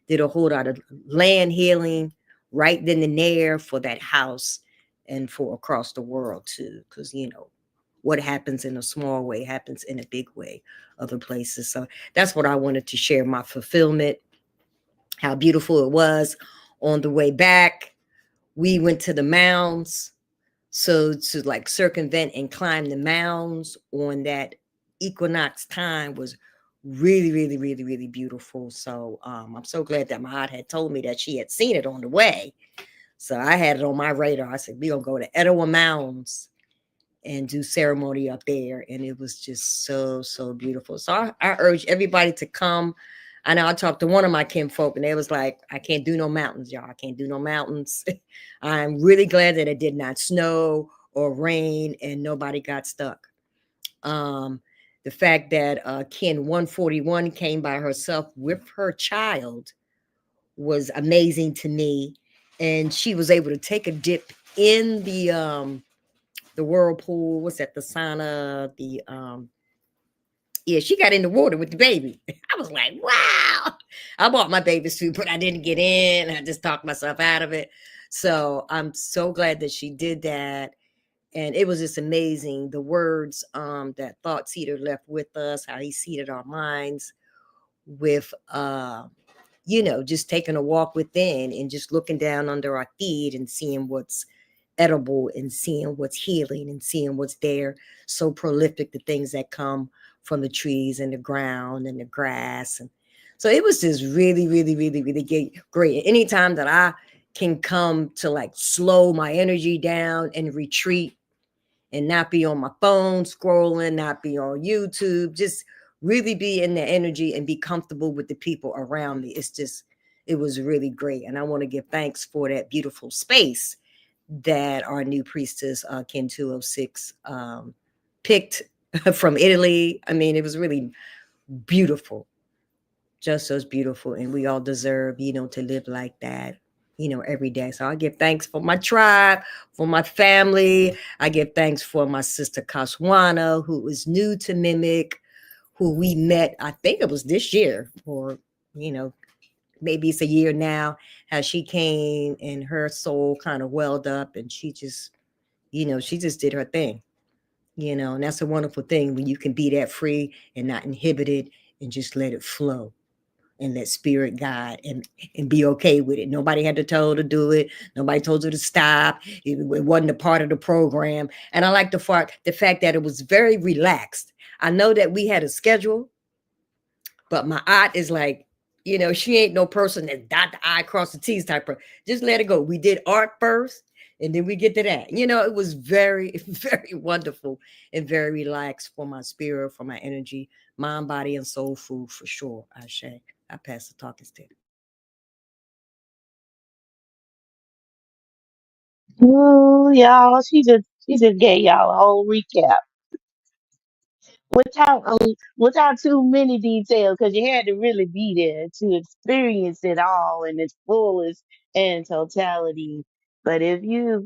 did a whole lot of land healing right then and there for that house and for across the world too. Because, what happens in a small way happens in a big way other places. So that's what I wanted to share, my fulfillment, how beautiful it was. On the way back, we went to the mounds. So to like circumvent and climb the mounds on that equinox time was really, really, really, really beautiful. So I'm so glad that my aunt had told me that she had seen it on the way. So I had it on my radar. I said, we're going to go to Etowah Mounds and do ceremony up there. And it was just so, so beautiful. So I urge everybody to come. I know I talked to one of my kinfolk and they was like, I can't do no mountains, y'all. I can't do no mountains. I'm really glad that it did not snow or rain and nobody got stuck. The fact that Ken 141 came by herself with her child was amazing to me. And she was able to take a dip in the whirlpool. What's that? The sauna. Yeah, she got in the water with the baby. I was like, wow. I bought my baby suit, but I didn't get in. I just talked myself out of it. So I'm so glad that she did that. And it was just amazing. The words that Thought Seeder left with us, how he seeded our minds with just taking a walk within and just looking down under our feet and seeing what's edible and seeing what's healing and seeing what's there. So prolific, the things that come from the trees and the ground and the grass. And so it was just really, really, really, really great. Anytime that I can come to like slow my energy down and retreat and not be on my phone scrolling, not be on YouTube, just really be in the energy and be comfortable with the people around me. It was really great. And I want to give thanks for that beautiful space that our new priestess, Ken 206, picked from Italy. I mean, it was really beautiful, just as beautiful. And we all deserve, to live like that, every day. So I give thanks for my tribe, for my family. I give thanks for my sister Kaswana, who is new to Mimic, who we met, I think it was this year, or, maybe it's a year now, how she came and her soul kind of welled up and she just, she just did her thing, and that's a wonderful thing when you can be that free and not inhibited and just let it flow and let spirit guide and be okay with it. Nobody had to tell her to do it. Nobody told her to stop. It wasn't a part of the program. And I like the fact that it was very relaxed. I know that we had a schedule, but my aunt is like, she ain't no person that dot the I cross the T's type of. Just let it go. We did art first, and then we get to that. It was very, very wonderful and very relaxed for my spirit, for my energy, mind, body, and soul food for sure. I pass the talking stick. Ooh, y'all, she just gave y'all a whole recap without too many details because you had to really be there to experience it all in its fullest and totality. But ever,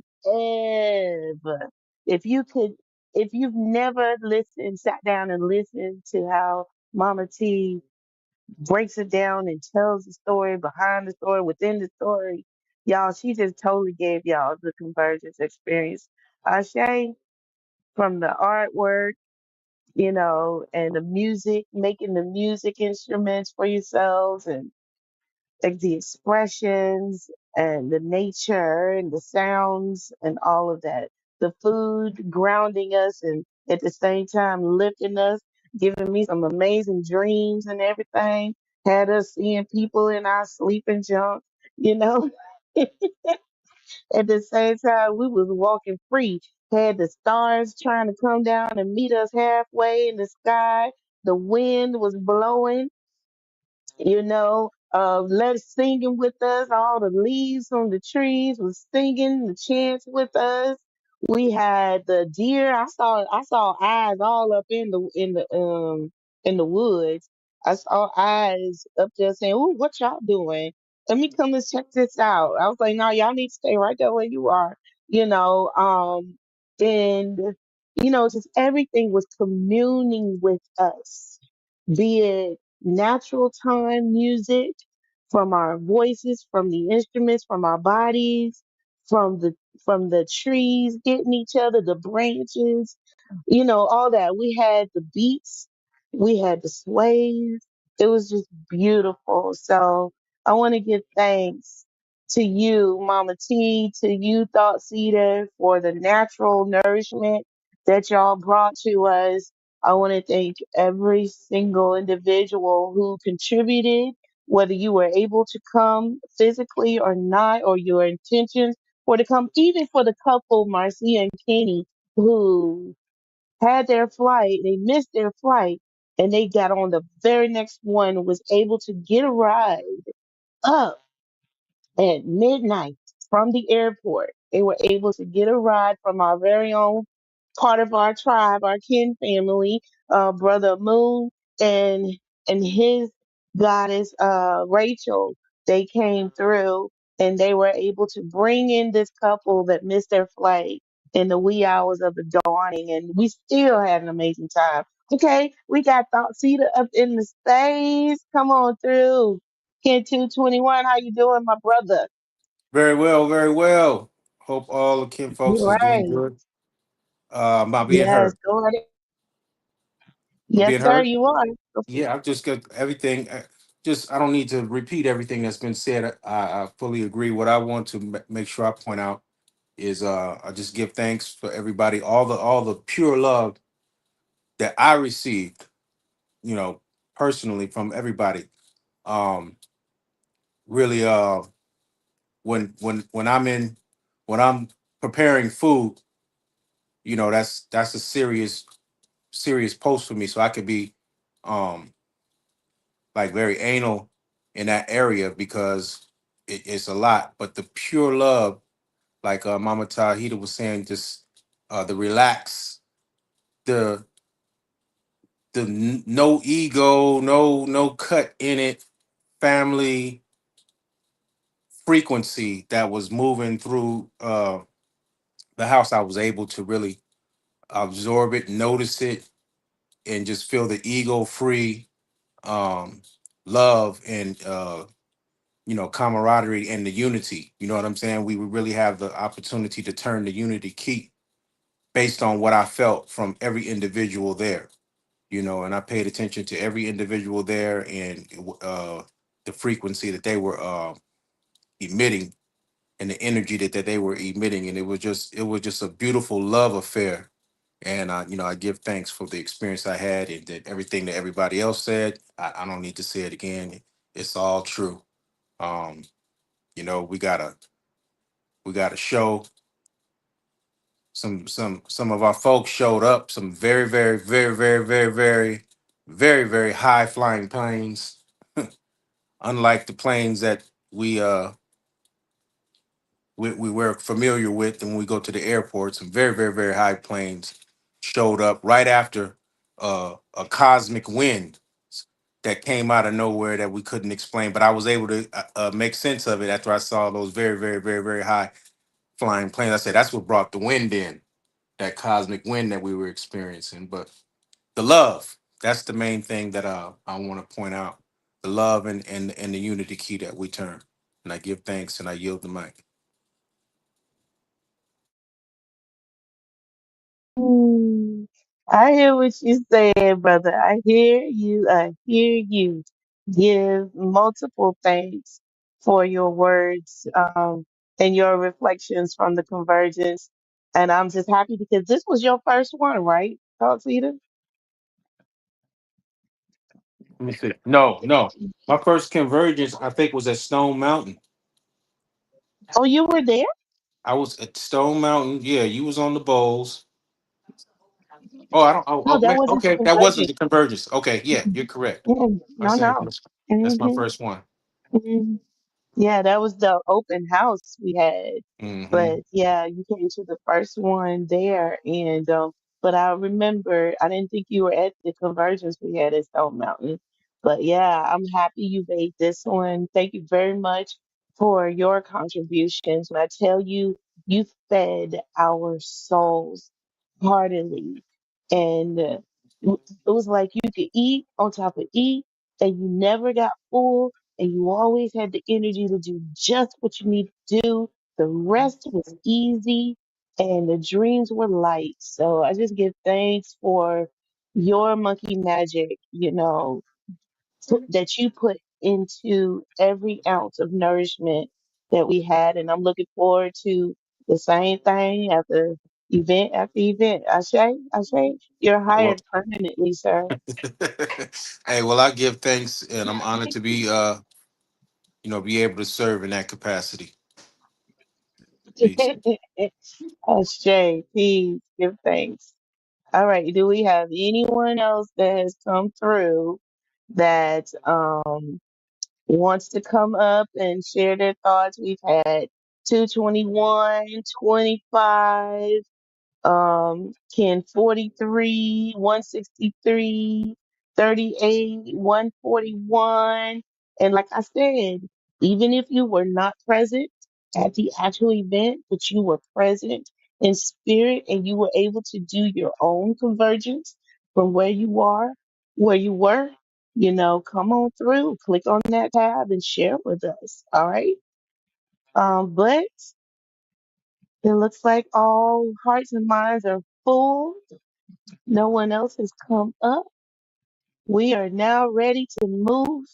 if you could, if you've never listened, sat down and listened to how Mama T breaks it down and tells the story behind the story, within the story, y'all, she just totally gave y'all the convergence experience. Ashe, from the artwork, and the music, making the music instruments for yourselves and like the expressions and the nature and the sounds and all of that. The food grounding us and at the same time lifting us, giving me some amazing dreams and everything. Had us seeing people in our sleeping junk, you know. At the same time, we was walking free. Had the stars trying to come down and meet us halfway in the sky. the wind was blowing, let singing with us. All the leaves on the trees was singing the chants with us. We had the deer. I saw eyes all up in the woods. I saw eyes up there saying, "Ooh, what y'all doing? Let me come and check this out." I was like, "No, y'all need to stay right there where you are." You know, and just everything was communing with us, be it natural time music from our voices, from the instruments, from our bodies, from the trees hitting each other, the branches, all that. We had the beats, we had the sways. It was just beautiful. So I want to give thanks to you, Mama T, to you, Thought Seeder, for the natural nourishment that y'all brought to us. I want to thank every single individual who contributed, whether you were able to come physically or not, or your intentions were to come, even for the couple, Marcia and Kenny, who had their flight, they missed their flight, and they got on the very next one, was able to get a ride up at midnight from the airport. They were able to get a ride from our very own part of our tribe, our kin family, Brother Moon and his goddess Rachel. They came through and they were able to bring in this couple that missed their flight in the wee hours of the dawning, and we still had an amazing time. Okay, we got Thought Cedar up in the space. Come on through. Kid 221, how you doing, my brother? Very well, very well. Hope all the kin folks is doing Right. good. Am I being Yes, heard? go ahead. I'm Yes, being sir, heard? you are. Yeah, I've just got everything. Just I don't need to repeat everything that's been said. I fully agree. What I want to make sure I point out is I just give thanks for everybody, all the pure love that I received, you know, personally from everybody. Um, really, when I'm preparing food, that's a serious post for me, so I could be um like very anal in that area because it's a lot. But the pure love, like Mama Tahita was saying, just the relax, the no ego, no cut in it, family frequency that was moving through the house. I was able to really absorb it, notice it, and just feel the ego free um love and camaraderie and the unity. You know what I'm saying? We would really have the opportunity to turn the unity key based on what I felt from every individual there. And I paid attention to every individual there and the frequency that they were emitting and the energy that they were emitting, and it was just a beautiful love affair. And I give thanks for the experience I had, and that everything that everybody else said. I don't need to say it again. It's all true. Um, we got a show. Some of our folks showed up. Some very very very very very very very very high flying planes, unlike the planes that we were familiar with. And when we go to the airport, some very very very high planes showed up right after a cosmic wind that came out of nowhere that we couldn't explain. But I was able to make sense of it after I saw those very very very very high flying planes. I said that's what brought the wind in, that cosmic wind that we were experiencing. But the love, that's the main thing that I want to point out. The love and the unity key that we turn. And I give thanks and I yield the mic. Mm, I hear what you saying, brother. I hear you. I hear you. Give multiple thanks for your words, and your reflections from the convergence. And I'm just happy because this was your first one, right? Talk Cedar? Let me see. No, no. My first convergence, I think, was at Stone Mountain. Oh, you were there? I was at Stone Mountain. Yeah, you was on the bowls. Oh, I don't. Oh, No, that wasn't the okay. That wasn't convergence. the convergence. Okay, yeah, you're correct. I No, said no. that's my Hmm. first one. Hmm. Yeah, that was the open house we had. Hmm. But yeah, you came to the first one there, and but I remember I didn't think you were at the convergence we had at Stone Mountain. But yeah, I'm happy you made this one. Thank you very much for your contributions. When I tell you, you fed our souls heartily, and it was like you could eat on top of eat, and you never got full, and you always had the energy to do just what you need to do. The rest was easy and the dreams were light. So I just give thanks for your monkey magic, that you put into every ounce of nourishment that we had. And I'm looking forward to the same thing after event. Ashe, you're Well, hired permanently, sir. hey, well, I give thanks, and I'm honored to be, be able to serve in that capacity. Peace. Ashe, peace, give thanks. All right. Do we have anyone else that has come through that wants to come up and share their thoughts? We've had 221, 25, Ken 43, 163, 38, 141. And like I said, even if you were not present at the actual event, but you were present in spirit and you were able to do your own convergence from where you were, come on through, click on that tab and share with us. All right. But it looks like all hearts and minds are full. No one else has come up. We are now ready to move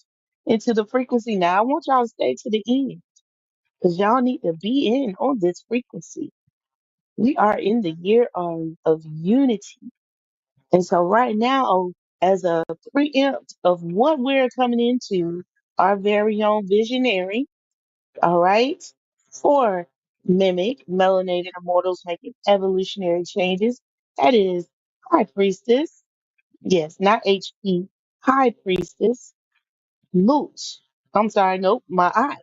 into the frequency. Now, I want y'all to stay to the end because y'all need to be in on this frequency. We are in the year of unity. And so, right now, as a preempt of what we're coming into, our very own visionary, all right, for Mimic, Melanated Immortals Making Evolutionary Changes, that is High Priestess. Yes, not HP. High Priestess. Mooch. I'm sorry, nope, my eyes.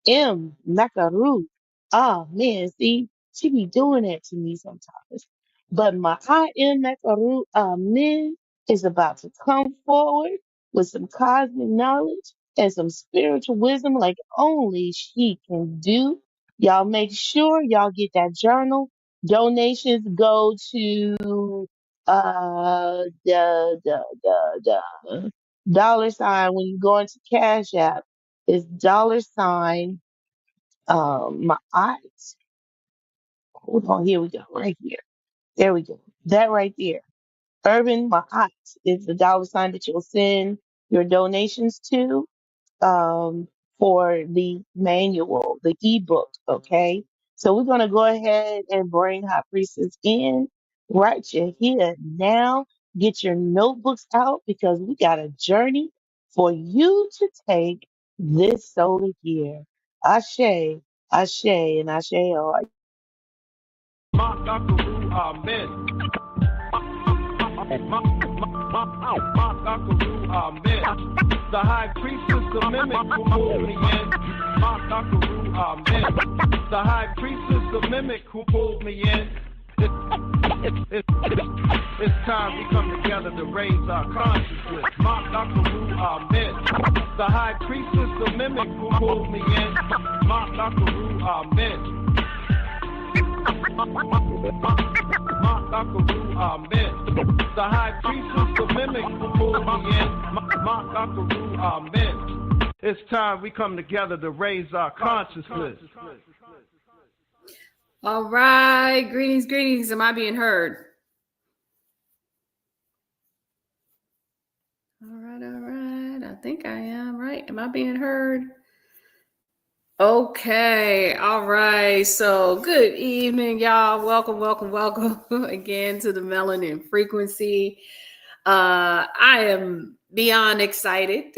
Nakaru. Oh man, see, she be doing that to me sometimes. But my Nakaru Amen is about to come forward with some cosmic knowledge and some spiritual wisdom like only she can do. Y'all make sure y'all get that journal. Donations go to the $ when you go into Cash App is $ my eyes. Hold on, here we go, right here. There we go. That right there. Urban my eyes is the $ that you'll send your donations to for the manual, the ebook. Okay. So we're going to go ahead and bring High Priestess in right here now. Get your notebooks out because we got a journey for you to take this solar year. Ashe, Ashe, and Ashe. All The high priestess of mimic who pulled me in. The high priestess of mimic who pulled me in. It's time we come together to raise our consciousness. The high priestess of mimic who pulled me in. Amen. The high priestess of mimic who pulled me in. Amen. It's time we come together to raise our consciousness. All right. Greetings, greetings. Am I being heard? All right, all right. I think I am, right? Am I being heard? Okay, all right. So good evening, y'all. Welcome, welcome, welcome again to the Melanin Frequency. I am beyond excited.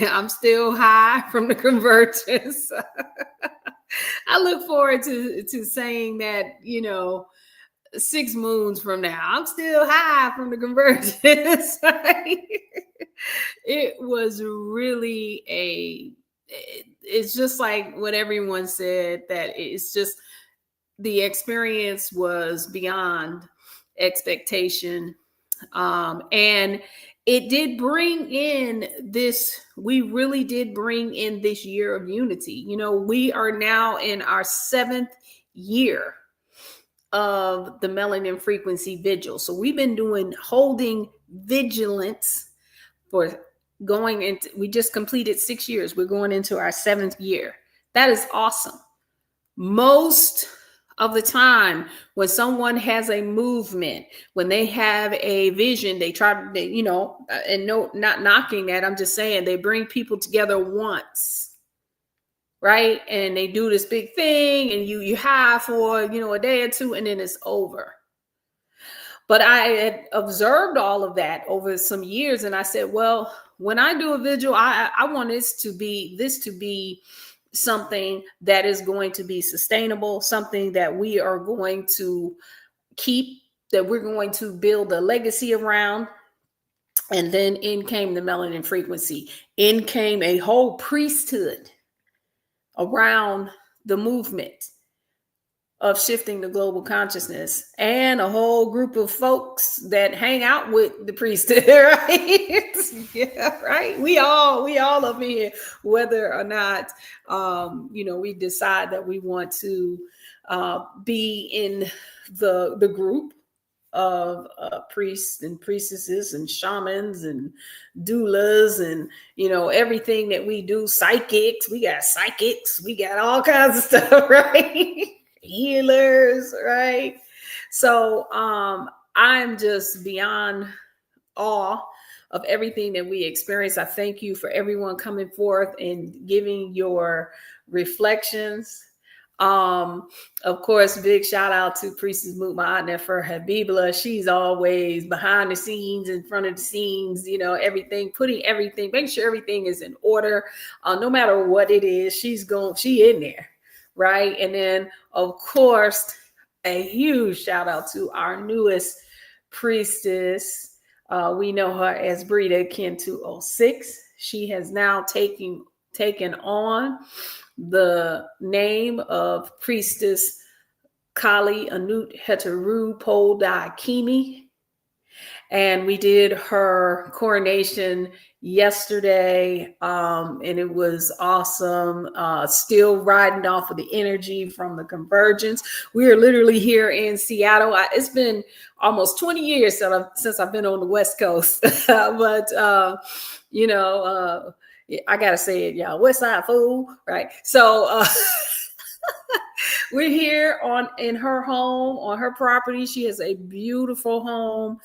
I'm still high from the convergence. I look forward to saying that, 6 moons from now. I'm still high from the convergence. It was really it's just like what everyone said, that it's just, the experience was beyond expectation. And it did bring in this, we really did bring in this year of unity. You know, we are now in our 7th year of the Melanin Frequency Vigil. So we've been holding vigilance for going into, we just completed 6 years. We're going into our 7th year. That is awesome. Most of the time when someone has a movement, when they have a vision, they try to, you know, and no, not knocking that, I'm just saying they bring people together once, right? And they do this big thing, and you have for, you know, a day or two, and then it's over. But I had observed all of that over some years, and I said, well, when I do a vigil, I want this to be something that is going to be sustainable, something that we are going to keep, that we're going to build a legacy around. And then in came the Melanin Frequency. In came a whole priesthood around the movement of shifting the global consciousness, and a whole group of folks that hang out with the priesthood, right? Yeah, right. We all up in here, whether or not, you know, we decide that we want to be in the group of priests and priestesses and shamans and doulas and, you know, everything that we do. Psychics, we got all kinds of stuff, right? Healers, right? So I'm just beyond awe of everything that we experience. I thank you for everyone coming forth and giving your reflections. Of course, big shout out to Priestess Mutma'a for Habibla. She's always behind the scenes, in front of the scenes, you know, everything, making sure everything is in order. No matter what it is, she in there. Right. And then, of course, a huge shout out to our newest priestess. We know her as Brita Kin 206. She has now taken on the name of Priestess Kali Anut Heteru Podai Kimi. And we did her coronation yesterday, and it was awesome. Still riding off of the energy from the convergence. We are literally here in Seattle. It's been almost 20 years since I've been on the West Coast, but you know, I gotta say it, y'all. West Side fool, right? So we're here in her home, on her property. She has a beautiful home,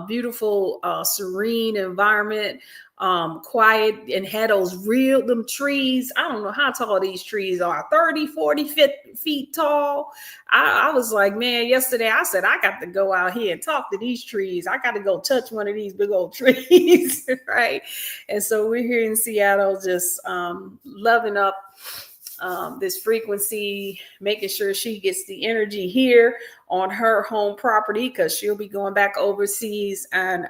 beautiful, serene environment, quiet, and had them trees. I don't know how tall these trees are, 30, 40 feet tall. I was like, man, yesterday I said, I got to go out here and talk to these trees. I got to go touch one of these big old trees, right? And so we're here in Seattle, just loving up this frequency, making sure she gets the energy here on her home property, because she'll be going back overseas. And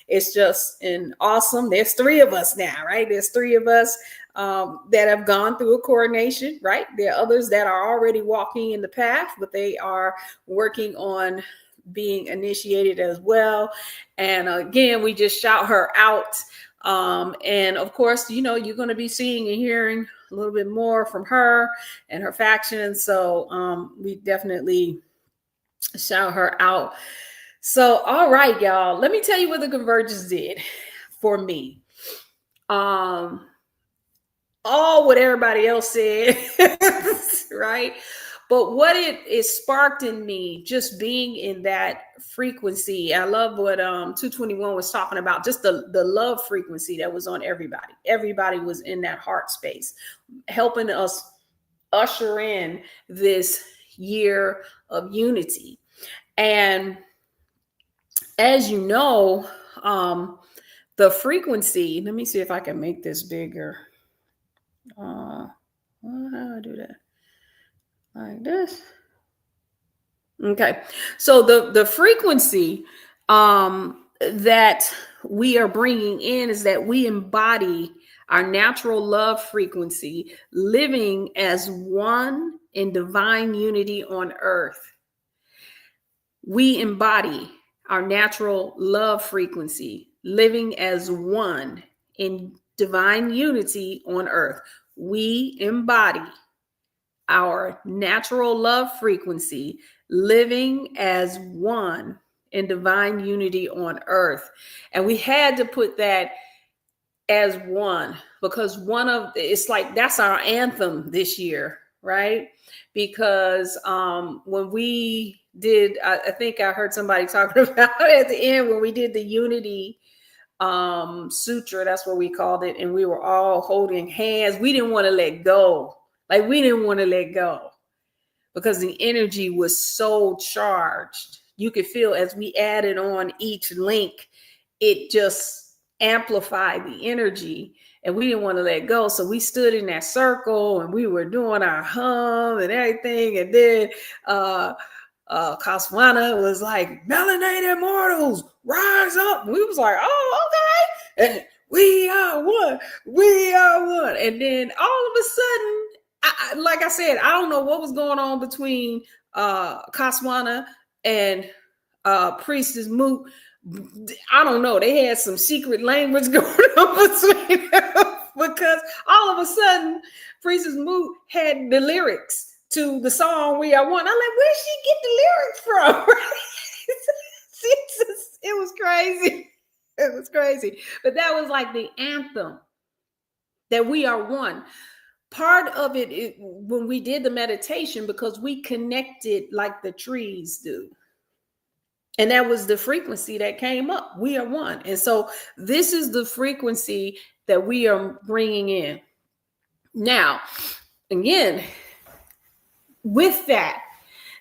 it's just awesome. There's 3 of us now, right? There's 3 of us that have gone through a coronation, right? There are others that are already walking in the path, but they are working on being initiated as well. And again, we just shout her out. And of course, you know, you're going to be seeing and hearing a little bit more from her and her faction. So we definitely shout her out. So, all right, y'all, let me tell you what the convergence did for me. All what everybody else said, right? But what it sparked in me, just being in that frequency. I love what 221 was talking about, just the love frequency that was on everybody. Everybody was in that heart space, helping us usher in this year of unity. And as you know, the frequency, let me see if I can make this bigger. How do I do that? Like this. Okay. So the frequency that we are bringing in is that we embody our natural love frequency, living as one in divine unity on earth. We embody our natural love frequency, living as one in divine unity on earth. We embody our natural love frequency, living as one in divine unity on earth. And we had to put that as one because it's like that's our anthem this year, right? Because when we did, I think I heard somebody talking about it at the end when we did the unity sutra, that's what we called it, and we were all holding hands. We didn't want to let go. Like we didn't want to let go because the energy was so charged. You could feel as we added on each link, it just amplified the energy, and we didn't want to let go. So we stood in that circle and we were doing our hum and everything. And then Kaswana was like, "Melanated immortals, rise up." And we was like, "Oh, okay." And we are one. We are one. And then all of a sudden, like I said, I don't know what was going on between Kaswana and Priestess Moot. I don't know. They had some secret language going on between them because all of a sudden, Priestess Moot had the lyrics to the song "We Are One." I'm like, where'd she get the lyrics from? It was crazy. It was crazy. But that was like the anthem that we are one. Part of it when we did the meditation, because we connected like the trees do. And that was the frequency that came up. We are one. And so this is the frequency that we are bringing in. Now, again, with that,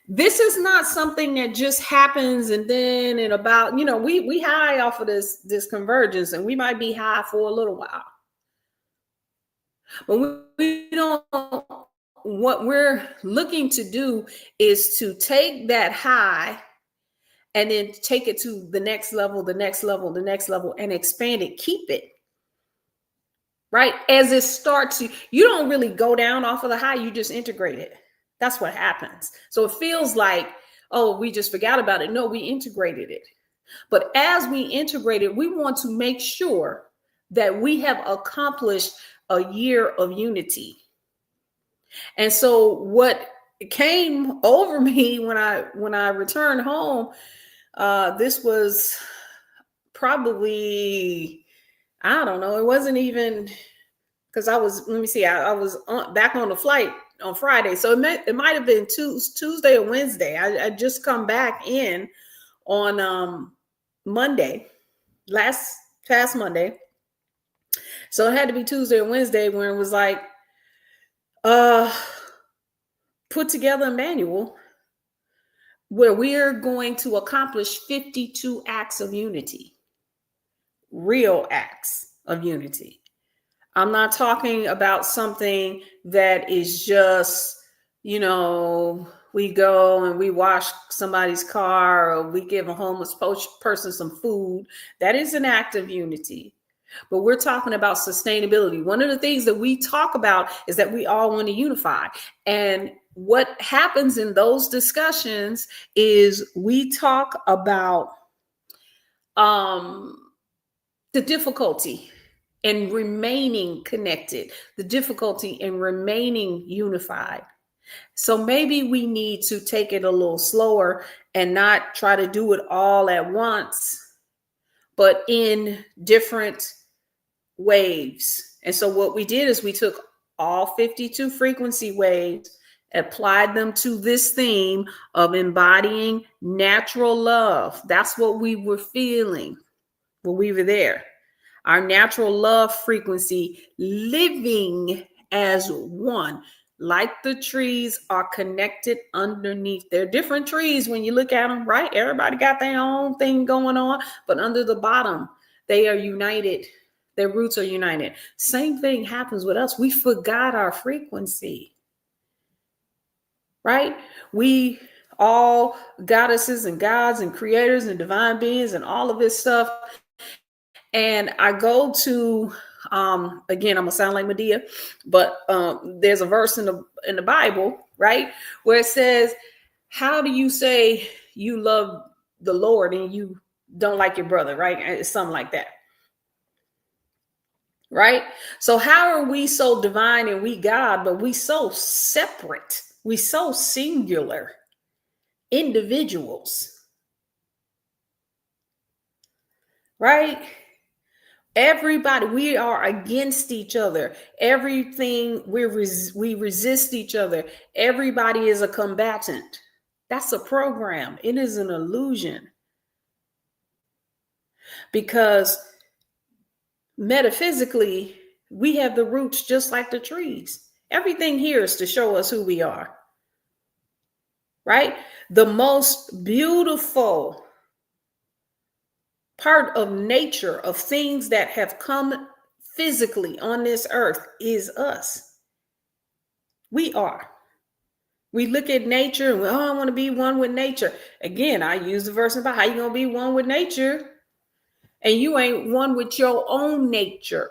this is not something that just happens and then in about, we high off of this convergence, and we might be high for a little while. But we don't, what we're looking to do is to take that high and then take it to the next level, the next level, the next level, and expand it, keep it. Right? As it starts, you don't really go down off of the high, you just integrate it. That's what happens. So it feels like, oh, we just forgot about it. No, we integrated it. But as we integrate it, we want to make sure that we have accomplished a year of unity. And so what came over me when I returned home, this was probably, I don't know, it wasn't even, because I was back on the flight on Friday. So it might have been Tuesday or Wednesday. I just come back in on Monday, past Monday. So it had to be Tuesday or Wednesday when it was like, put together a manual where we're going to accomplish 52 acts of unity, real acts of unity. I'm not talking about something that is just, we go and we wash somebody's car or we give a homeless person some food. That is an act of unity. But we're talking about sustainability. One of the things that we talk about is that we all want to unify. And what happens in those discussions is we talk about the difficulty in remaining connected, the difficulty in remaining unified. So maybe we need to take it a little slower and not try to do it all at once, but in different waves. And so what we did is we took all 52 frequency waves, applied them to this theme of embodying natural love. That's what we were feeling when we were there. Our natural love frequency, living as one, like the trees are connected underneath. They're different trees when you look at them, right? Everybody got their own thing going on, but under the bottom, they are united. Their roots are united. Same thing happens with us. We forgot our frequency, right? We all goddesses and gods and creators and divine beings and all of this stuff. And I go to, again, I'm gonna sound like Medea, but there's a verse in the Bible, right, where it says, how do you say you love the Lord and you don't like your brother, right? It's something like that. Right? So how are we so divine and we God, but we so separate? We so singular individuals. Right? Everybody, we are against each other. Everything, we resist each other. Everybody is a combatant. That's a program. It is an illusion. Because metaphysically, we have the roots just like the trees. Everything here is to show us who we are. Right? The most beautiful part of nature, of things that have come physically on this earth, is us. We are. We look at nature and I want to be one with nature. Again, I use the verse about how you going to be one with nature and you ain't one with your own nature,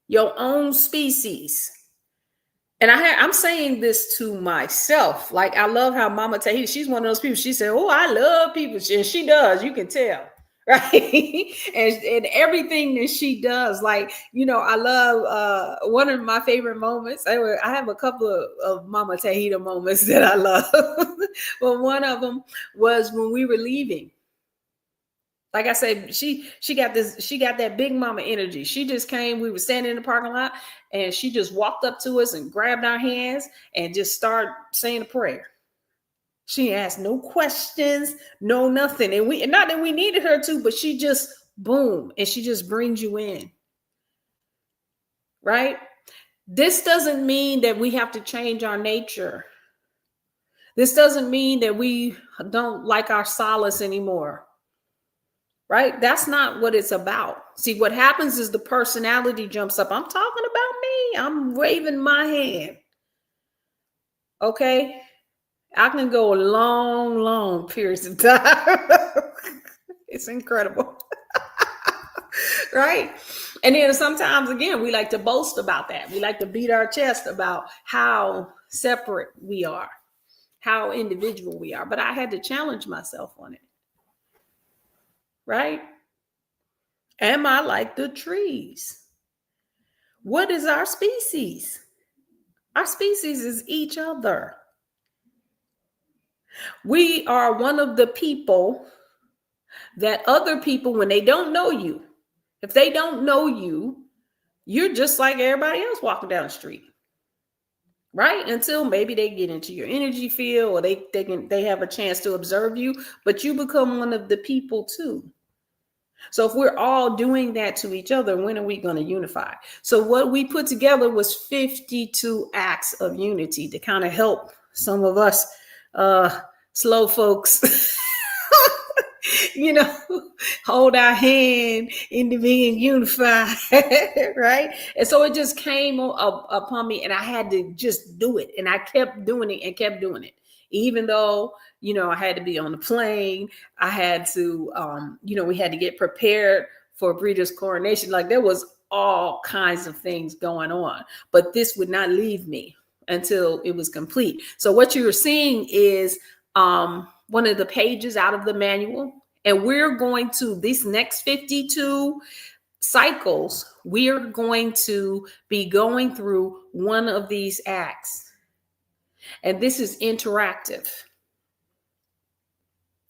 your own species. And I'm saying this to myself. Like, I love how Mama Tahiti, she's one of those people. She said, oh, I love people. And she does. You can tell. Right. and everything that she does. Like, you know, I love one of my favorite moments. I have a couple of Mama Tahiti moments that I love. But one of them was when we were leaving. Like I said, she got that big mama energy. She just came, we were standing in the parking lot and she just walked up to us and grabbed our hands and just started saying a prayer. She asked no questions, no nothing. And not that we needed her to, but she just boom, and she just brings you in. Right? This doesn't mean that we have to change our nature. This doesn't mean that we don't like our solace anymore. Right? That's not what it's about. See, what happens is the personality jumps up. I'm talking about me. I'm waving my hand. Okay? I can go long periods of time. It's incredible. Right? And then sometimes, again, we like to boast about that. We like to beat our chest about how separate we are, how individual we are. But I had to challenge myself on it. Right? Am I like the trees? What is our species? Our species is each other. We are one of the people that other people, when they don't know you, if they don't know you, you're just like everybody else walking down the street. Right? Until maybe they get into your energy field or they have a chance to observe you, but you become one of the people too. So if we're all doing that to each other, when are we going to unify? So what we put together was 52 acts of unity to kind of help some of us slow folks, you know, hold our hand into being unified, right? And so it just came upon me and I had to just do it. And I kept doing it and kept doing it. Even though, you know, I had to be on the plane, I had to, you know, we had to get prepared for Breeder's coronation. Like there was all kinds of things going on, but this would not leave me until it was complete. So what you're seeing is one of the pages out of the manual, and we're going to, these next 52 cycles, we are going to be going through one of these acts. And this is interactive,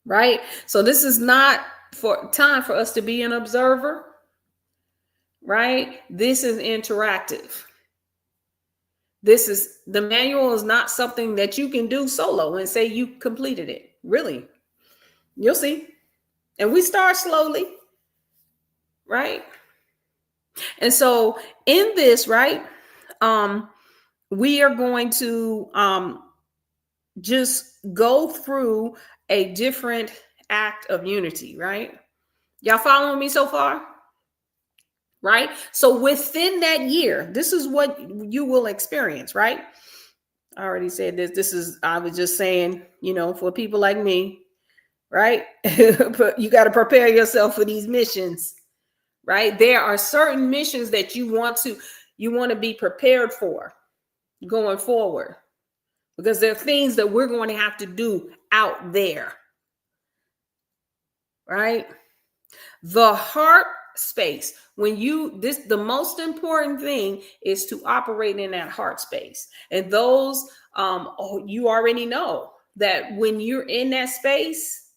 right? So this is not for time for us to be an observer, right? This is interactive. This is, the manual is not something that you can do solo and say you completed it. Really, you'll see. And we start slowly, right? And so in this, right, we are going to just go through a different act of unity, right? Y'all following me so far? Right? So within that year, this is what you will experience, right? I already said this. I was just saying, for people like me, right? But you got to prepare yourself for these missions, right? There are certain missions that you want to be prepared for going forward, because there are things that we're going to have to do out there, right? The heart space, the most important thing is to operate in that heart space. And those, you already know that when you're in that space,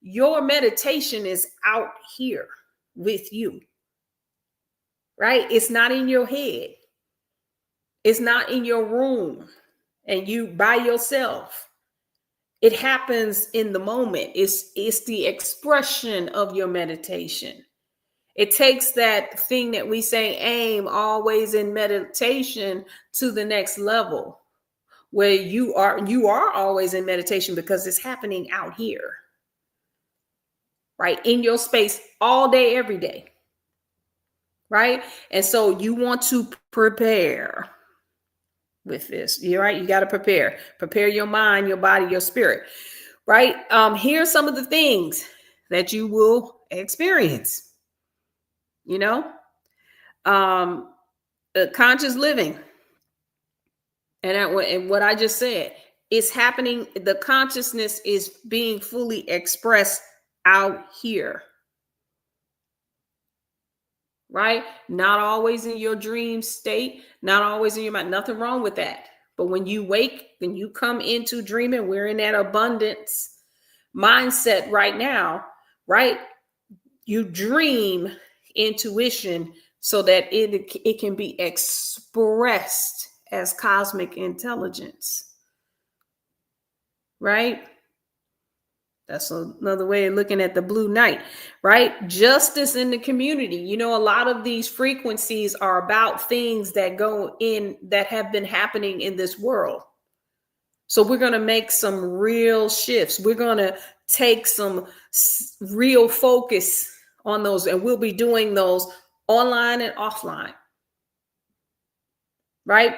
your meditation is out here with you, right? It's not in your head. It's not in your room and you by yourself. It happens in the moment. It's the expression of your meditation. It takes that thing that we say, aim always in meditation, to the next level, where you are always in meditation because it's happening out here, right? In your space all day, every day, right? And so you want to prepare with this. You're right. You got to prepare your mind, your body, your spirit, right? Here's some of the things that you will experience, conscious living. And what I just said is happening. The consciousness is being fully expressed out here, right? Not always in your dream state, not always in your mind. Nothing wrong with that. But when you wake, when you come into dreaming, we're in that abundance mindset right now, right? You dream intuition so that it can be expressed as cosmic intelligence, right? That's another way of looking at the blue night, right? Justice in the community. A lot of these frequencies are about things that go in that have been happening in this world. So we're going to make some real shifts. We're going to take some real focus on those, and we'll be doing those online and offline, right?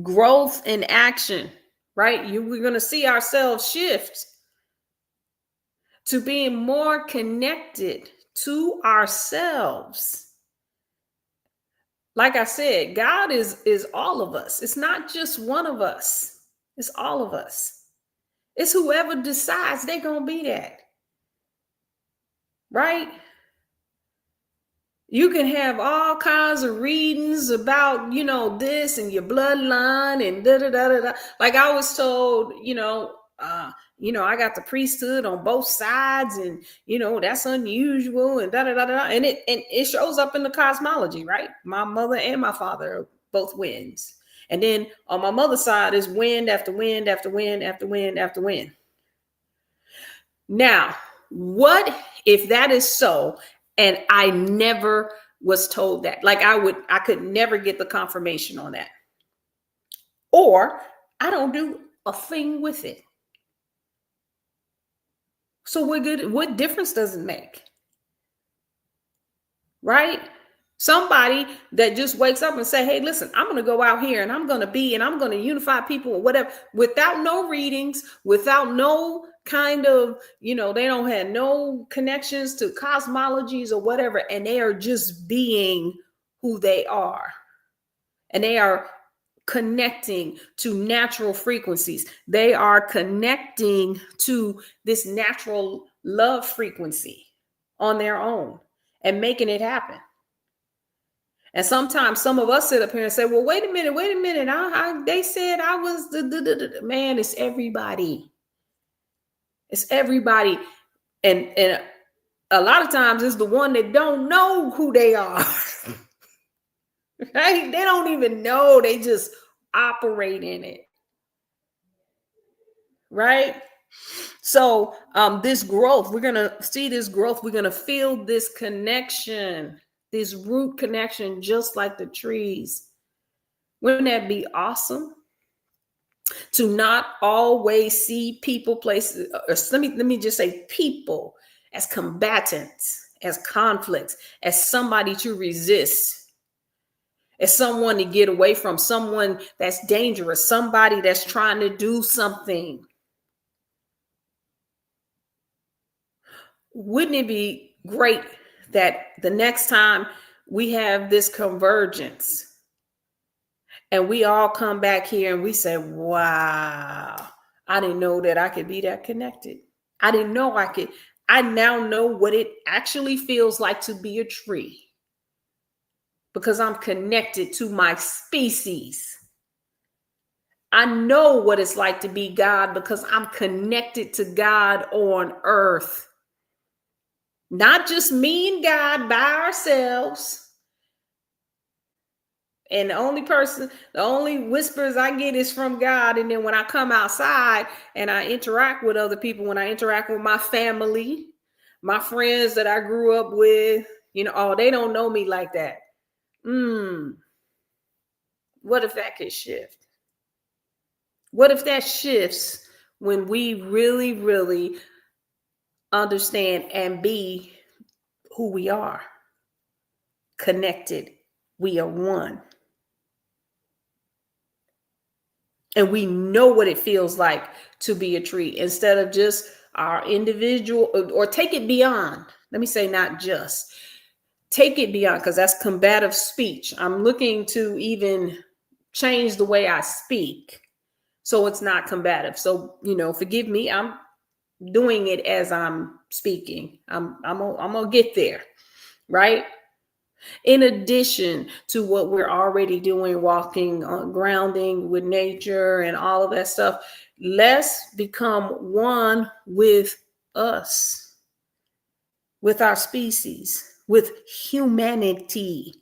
Growth in action, right? We're going to see ourselves shift to being more connected to ourselves. Like I said, God is all of us. It's not just one of us. It's all of us. It's whoever decides they're going to be that. Right? You can have all kinds of readings about, this and your bloodline and da-da-da-da-da. Like I was told, I got the priesthood on both sides, and that's unusual, and da-da-da-da. And it shows up in the cosmology, right? My mother and my father are both winds. And then on my mother's side is wind after wind after wind after wind after wind. Now, what if that is so, and I never was told that? Like I could never get the confirmation on that. Or I don't do a thing with it. So we're good. What difference does it make? Right? Somebody that just wakes up and say, hey, listen, I'm going to go out here and I'm going to unify people or whatever, without no readings, without no kind of, they don't have no connections to cosmologies or whatever. And they are just being who they are. And they are connecting to natural frequencies. They are connecting to this natural love frequency on their own and making it happen. And sometimes some of us sit up here and say, well, wait a minute. They said I was man, it's everybody. It's everybody. And a lot of times it's the one that don't know who they are. Right? They don't even know. They just operate in it. Right? So this growth, we're going to see this growth. We're going to feel this connection, this root connection, just like the trees. Wouldn't that be awesome? To not always see people, places, or let me just say people as combatants, as conflicts, as somebody to resist. as someone to get away from, someone that's dangerous, somebody that's trying to do something. Wouldn't it be great that the next time we have this convergence and we all come back here and we say, wow, I didn't know that I could be that connected. I didn't know I could. I now know what it actually feels like to be a tree because I'm connected to my species. I know what it's like to be God because I'm connected to God on earth. Not just me and God by ourselves. And the only whispers I get is from God. And then when I come outside and I interact with other people, when I interact with my family, my friends that I grew up with, oh, they don't know me like that. What if that could shift? What if that shifts when we really, really understand and be who we are? Connected. We are one. And we know what it feels like to be a tree instead of just our individual, or take it beyond. Let me say not just. Take it beyond, because that's combative speech. I'm looking to even change the way I speak so it's not combative. So, forgive me. I'm doing it as I'm speaking. I'm gonna get there, right? In addition to what we're already doing, walking on grounding with nature and all of that stuff, let's become one with us, with our species, with humanity,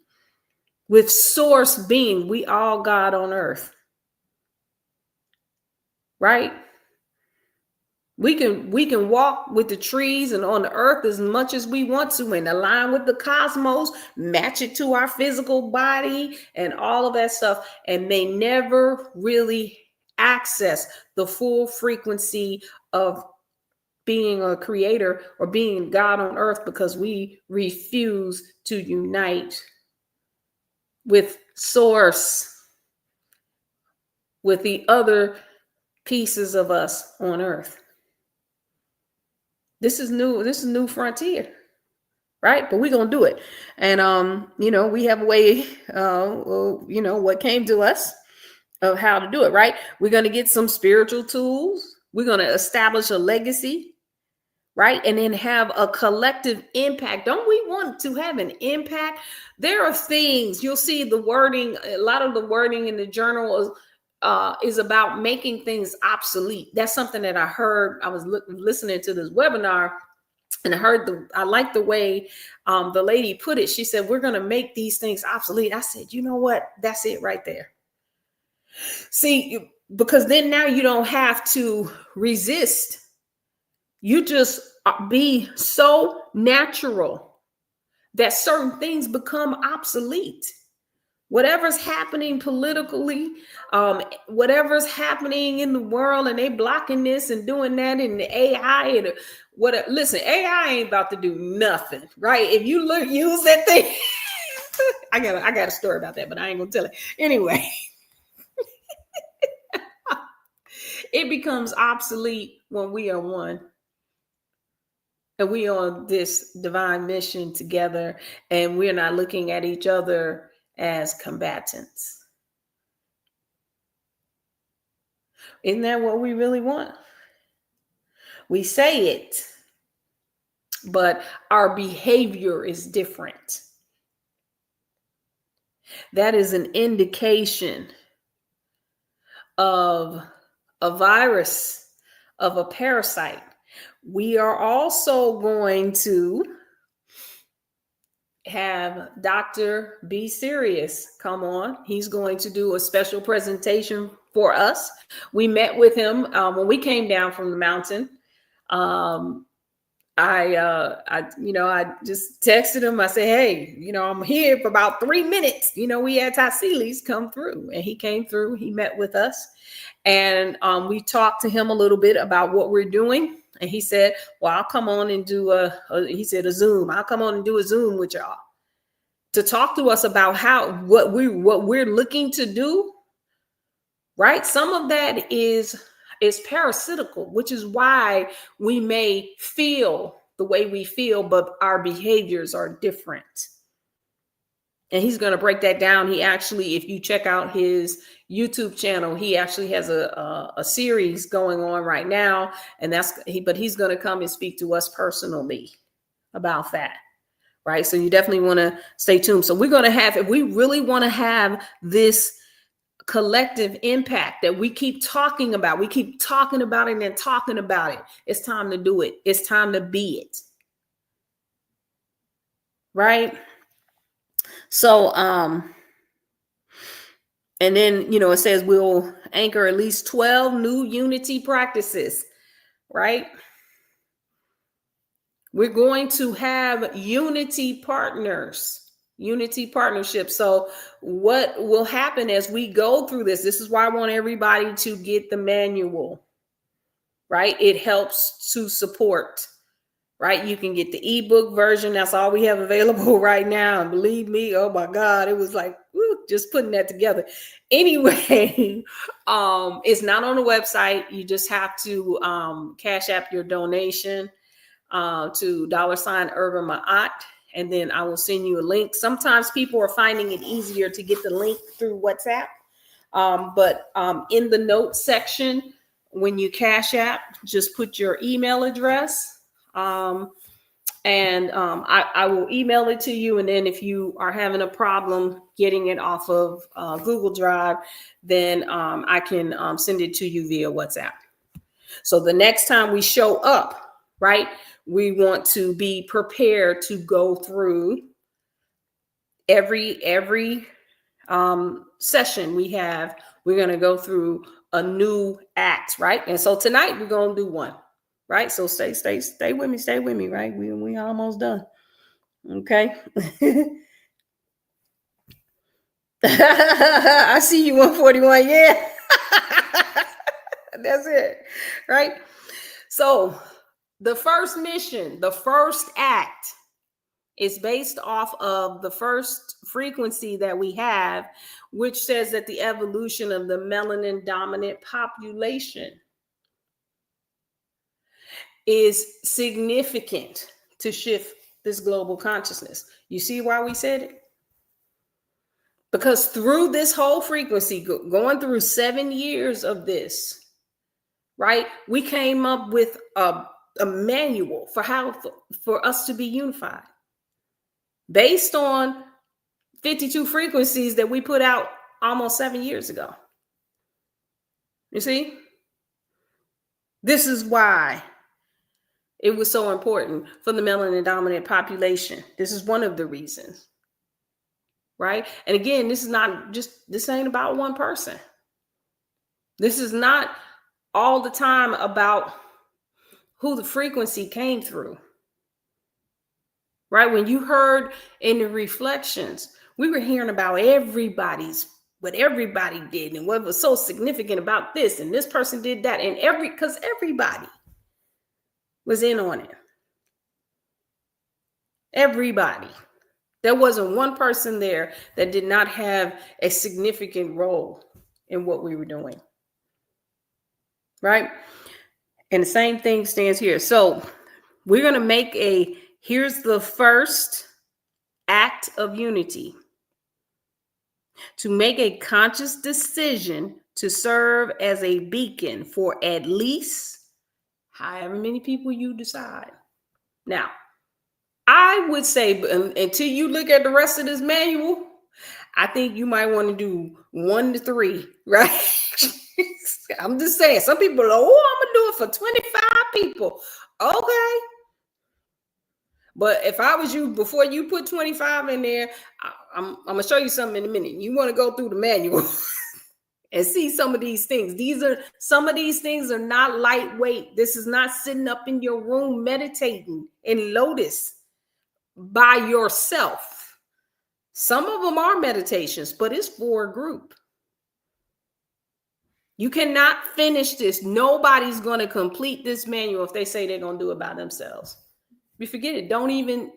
with source being. We all God on earth, right? We can walk with the trees and on the earth as much as we want to and align with the cosmos, match it to our physical body and all of that stuff. And they never really access the full frequency of being a creator or being God on earth because we refuse to unite with source, with the other pieces of us on earth. This is new frontier, right? But we're gonna do it. And we have a way, what came to us of how to do it, right? We're gonna get some spiritual tools, we're gonna establish a legacy, right? And then have a collective impact. Don't we want to have an impact? There are things, you'll see the wording, a lot of the wording in the journal is about making things obsolete. That's something that I heard. I was listening to this webinar and I like the way the lady put it. She said, we're going to make these things obsolete. I said, you know what? That's it right there. See, because then now you don't have to resist. You just be so natural that certain things become obsolete. Whatever's happening politically, whatever's happening in the world, and they blocking this and doing that, and the AI and what? Listen, AI ain't about to do nothing, right? If you use that thing, I got a story about that, but I ain't gonna tell it anyway. It becomes obsolete when we are one. And we on this divine mission together, and we're not looking at each other as combatants. Isn't that what we really want? We say it, but our behavior is different. That is an indication of a virus, of a parasite. We are also going to have Dr. B. Sirius come on. He's going to do a special presentation for us. We met with him when we came down from the mountain. I just texted him. I said, hey, I'm here for about 3 minutes. We had Tassilis come through, and he came through. He met with us, and we talked to him a little bit about what we're doing. And he said, well, I'll come on and do a Zoom. I'll come on and do a Zoom with y'all to talk to us about what we're looking to do, right? Some of that is parasitical, which is why we may feel the way we feel, but our behaviors are different. And he's going to break that down. He actually, if you check out his YouTube channel, he actually has a series going on right now, and but he's going to come and speak to us personally about that, right? So you definitely want to stay tuned. So we're going to have, if we really want to have this collective impact that we keep talking about it and talking about it, it's time to do it. It's time to be it, right? So, and then, it says we'll anchor at least 12 new unity practices, right? We're going to have unity partnerships. So what will happen as we go through this is why I want everybody to get the manual, right? It helps to support, right? You can get the ebook version. That's all we have available right now. And believe me, oh my God, it was like, just putting that together. Anyway, it's not on the website. You just have to cash app your donation to $Urban Ma'at, and then I will send you a link. Sometimes people are finding it easier to get the link through WhatsApp. But in the notes section, when you cash app, just put your email address. I will email it to you. And then if you are having a problem getting it off of Google Drive, then I can send it to you via WhatsApp. So the next time we show up, right, we want to be prepared to go through every session we have. We're going to go through a new act, right? And so tonight we're going to do one. Right. So stay with me. Right. We almost done. Okay. I see you 141. Yeah. That's it. Right. So the first mission, the first act is based off of the first frequency that we have, which says that the evolution of the melanin dominant population is significant to shift this global consciousness. You see why we said it? Because through this whole frequency, going through 7 years of this, right, we came up with a manual for how for us to be unified based on 52 frequencies that we put out almost 7 years ago. You see? This is why it was so important for the melanin dominant population. This is one of the reasons, right? And again, this ain't about one person. This is not all the time about who the frequency came through, right? When you heard in the reflections, we were hearing about what everybody did and what was so significant about this, and this person did that, and because everybody was in on it. Everybody. There wasn't one person there that did not have a significant role in what we were doing. Right? And the same thing stands here. So we're going to here's the first act of unity. To make a conscious decision to serve as a beacon for at least however many people you decide. Now, I would say until you look at the rest of this manual, I think you might want to do 1 to 3, right? I'm just saying, some people are, I'm going to do it for 25 people. Okay. But if I was you, before you put 25 in there, I'm going to show you something in a minute. You want to go through the manual and see some of these things. Some of these things are not lightweight. This is not sitting up in your room meditating in lotus by yourself. Some of them are meditations, but it's for a group. You cannot finish this. Nobody's going to complete this manual if they say they're going to do it by themselves. You forget it. Don't even,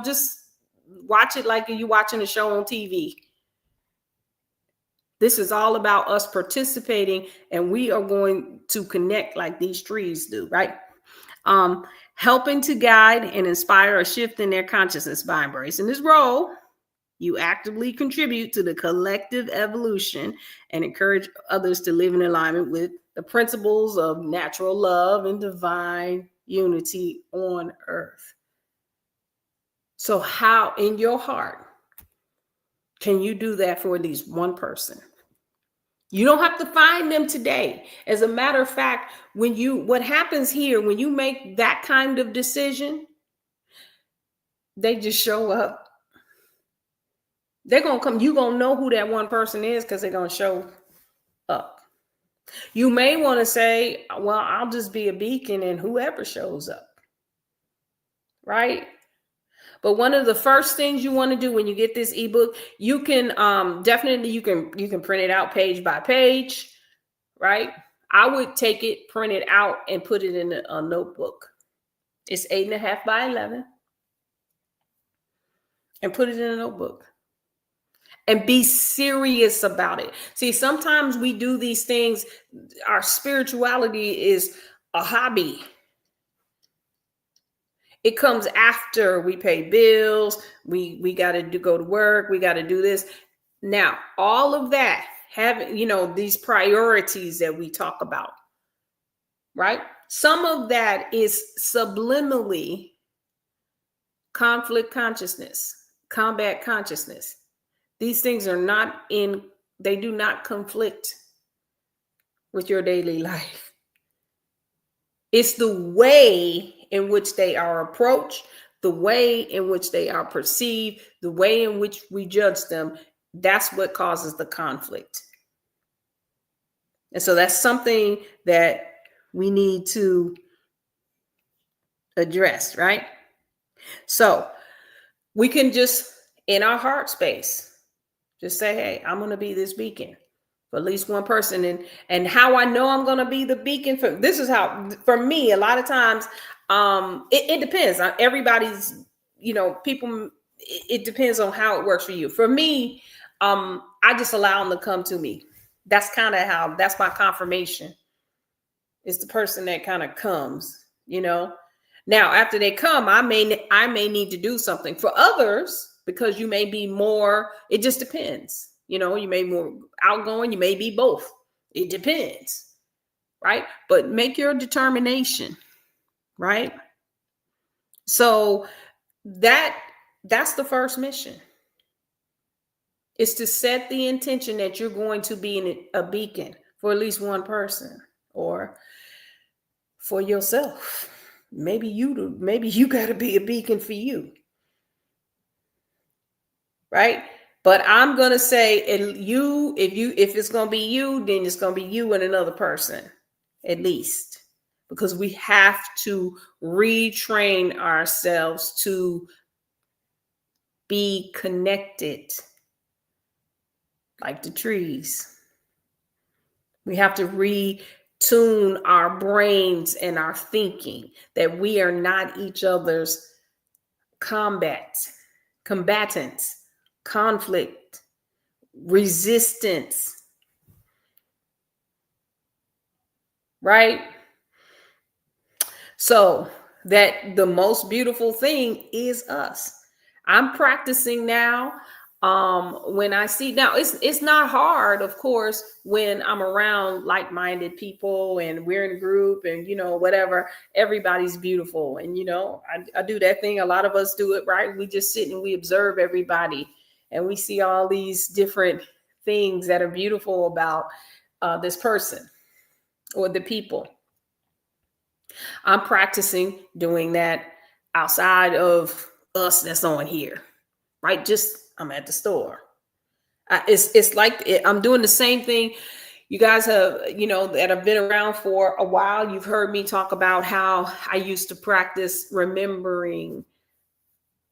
just watch it like you watching a show on TV. This is all about us participating, and we are going to connect like these trees do, right? Helping to guide and inspire a shift in their consciousness by embracing this role. You actively contribute to the collective evolution and encourage others to live in alignment with the principles of natural love and divine unity on earth. So how in your heart can you do that for at least one person? You don't have to find them today. As a matter of fact, what happens here, when you make that kind of decision, they just show up. They're going to come. You're going to know who that one person is because they're going to show up. You may want to say, well, I'll just be a beacon and whoever shows up. Right? But one of the first things you want to do when you get this ebook, you can definitely, you can print it out page by page, right? I would take it, print it out, and put it in a notebook. It's 8.5 by 11. And put it in a notebook. And be serious about it. See, sometimes we do these things. Our spirituality is a hobby. It comes after we pay bills. We got to go to work. We got to do this. Now, all of that, having, these priorities that we talk about, right? Some of that is subliminally conflict consciousness, combat consciousness. These things are they do not conflict with your daily life. It's the way in which they are approached, the way in which they are perceived, the way in which we judge them. That's what causes the conflict. And so that's something that we need to address, right? So we can just, in our heart space, just say, hey, I'm going to be this beacon for at least one person. And how I know I'm going to be the beacon this is how, for me, a lot of times, it depends on everybody's, people, it depends on how it works for you. For me, I just allow them to come to me. That's kind of that's my confirmation. It's the person that kind of comes, Now, after they come, I may need to do something. For others, because you may be more, it just depends. You may be more outgoing, you may be both. It depends, right? But make your determination, right? So that's the first mission. Is to set the intention that you're going to be a beacon for at least one person or for yourself. Maybe you got to be a beacon for you. Right? But I'm going to say, if it's going to be you, then it's going to be you and another person, at least, because we have to retrain ourselves to be connected like the trees. We have to retune our brains and our thinking that we are not each other's combatants, conflict, resistance, right? So that the most beautiful thing is us. I'm practicing now. When I see now, it's not hard, of course, when I'm around like-minded people and we're in a group and whatever, everybody's beautiful. And I do that thing. A lot of us do it, right? We just sit and we observe everybody and we see all these different things that are beautiful about this person or the people. I'm practicing doing that outside of us that's on here, right? Just I'm at the store. It's like I'm doing the same thing. You guys have, that have been around for a while. You've heard me talk about how I used to practice remembering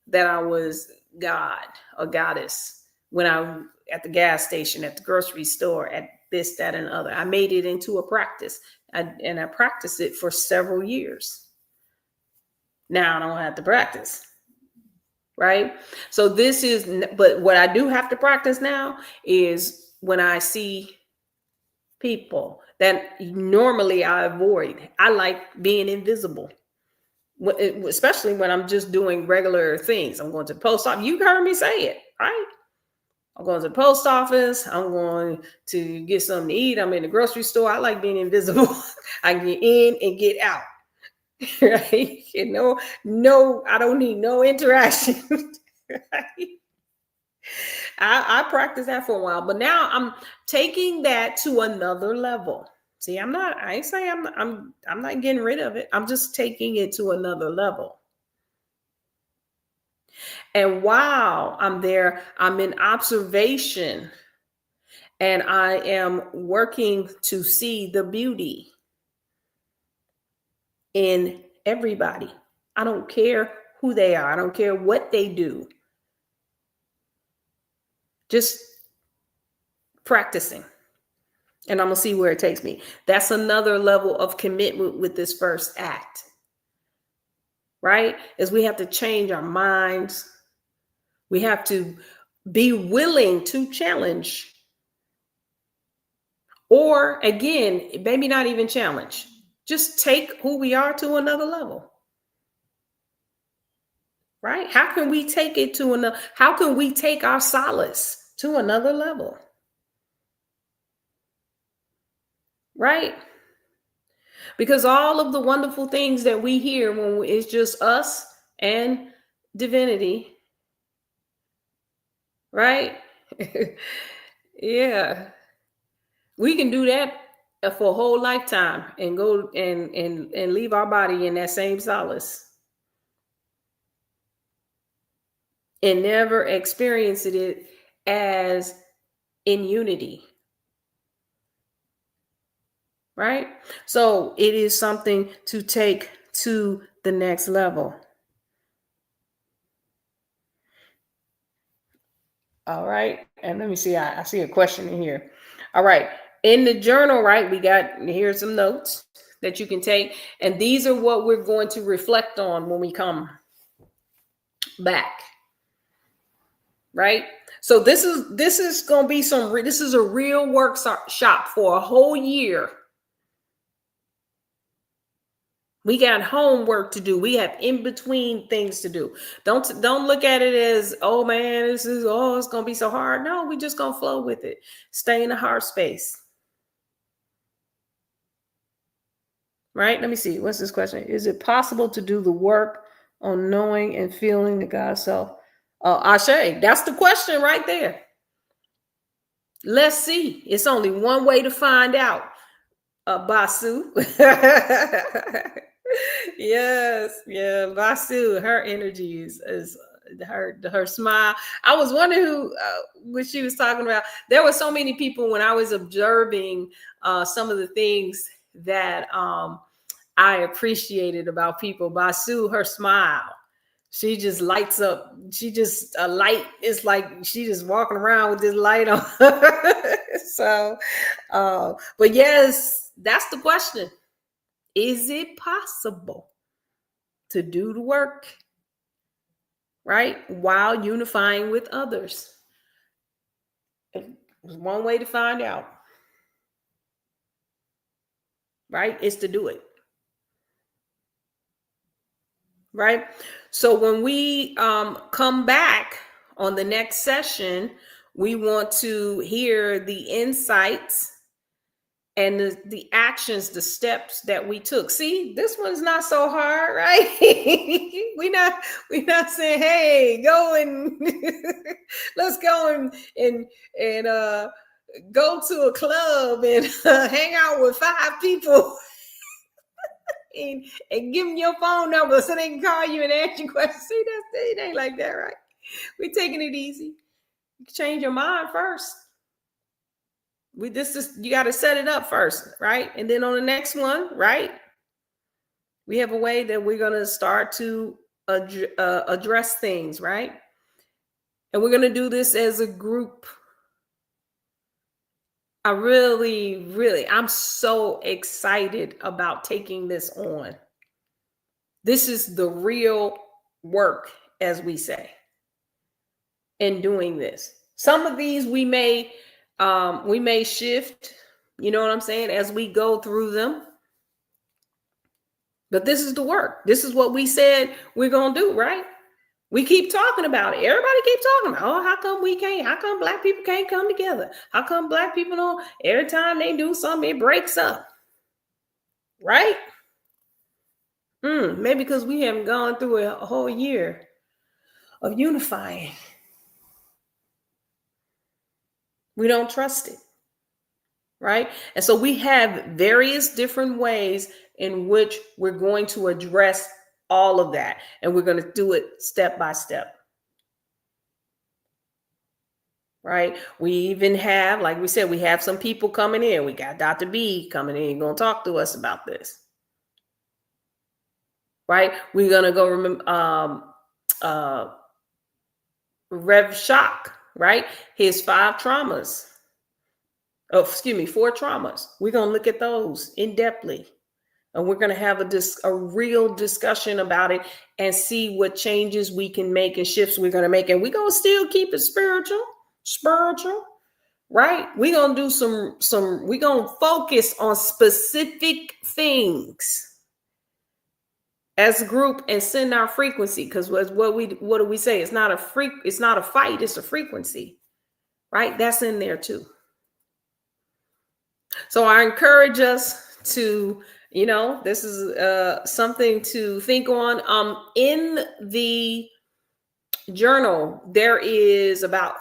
that I was God or goddess when I'm at the gas station, at the grocery store, at this, that, and other. I made it into a practice, and I practiced it for several years. Now I don't have to practice. right? So this is, but what I do have to practice now is when I see people that normally I avoid, I like being invisible, especially when I'm just doing regular things. I'm going to the post office. You heard me say it, right? I'm going to the post office. I'm going to get something to eat. I'm in the grocery store. I like being invisible. I get in and get out. Right? No, I don't need no interaction. Right? I practiced that for a while, but now I'm taking that to another level. See, I ain't saying I'm not getting rid of it. I'm just taking it to another level. And while I'm there, I'm in observation and I am working to see the beauty in everybody. I don't care who they are. I don't care what they do. Just practicing. And I'm going to see where it takes me. That's another level of commitment with this first act. Right? Is we have to change our minds. We have to be willing to challenge. Or again, maybe not even challenge. Just take who we are to another level. Right? How can we take it to another? How can we take our solace to another level? Right? Because all of the wonderful things that we hear when it's just us and divinity, right? Yeah, we can do that for a whole lifetime and go and leave our body in that same solace and never experience it as in unity. Right? So it is something to take to the next level. All right. And let me see. I see a question in here. All right. In the journal, right, we got, here's some notes that you can take. And these are what we're going to reflect on when we come back. Right? So this is going to be this is a real workshop for a whole year. We got homework to do. We have in between things to do. Don't look at it as, oh man, it's gonna be so hard. No, we just gonna flow with it. Stay in the heart space. Right? Let me see. What's this question? Is it possible to do the work on knowing and feeling the God self? Ashe, that's the question right there. Let's see. It's only one way to find out. Basu. Yes, yeah, Basu. Her energy is her smile. I was wondering who what she was talking about. There were so many people when I was observing some of the things that I appreciated about people. Basu, her smile. She just lights up. She just a light. It's like she just walking around with this light on. So, but yes, that's the question. Is it possible to do the work, right, while unifying with others? There's one way to find out, right? Is to do it. Right? So when we come back on the next session, we want to hear the insights and the actions, the steps that we took. See, this one's not so hard, right? we're not saying, hey, go and let's go and go to a club and hang out with 5 people. And give them your phone number so they can call you and ask you questions. See, it ain't like that, right? We're taking it easy. You can change your mind first. You got to set it up first, right? And then on the next one, right? We have a way that we're going to start to address things, right? And we're going to do this as a group. I'm so excited about taking this on. This is the real work, as we say. in doing this. Some of these we may shift, you know what I'm saying, as we go through them. But this is the work. This is what we said we're gonna do, right? We keep talking about it. Everybody keeps talking about, oh, how come we can't? How come black people can't come together? How come black people don't? Every time they do something, it breaks up, right? Maybe because we haven't gone through a whole year of unifying. We don't trust it, right? And so we have various different ways in which we're going to address all of that. And we're going to do it step by step. Right? We even have, like we said, we have some people coming in. We got Dr. B coming in, going to talk to us about this. Right? We're going to go Rev Shock, right? His 4 traumas. We're going to look at those in depthly. And we're going to have a real discussion about it and see what changes we can make and shifts we're going to make. And we're going to still keep it spiritual, right? We're going to do we're going to focus on specific things as a group and send our frequency. Because what do we say? It's not a fight, it's a frequency, right? That's in there too. So I encourage us to, this is something to think on. In the journal, there is about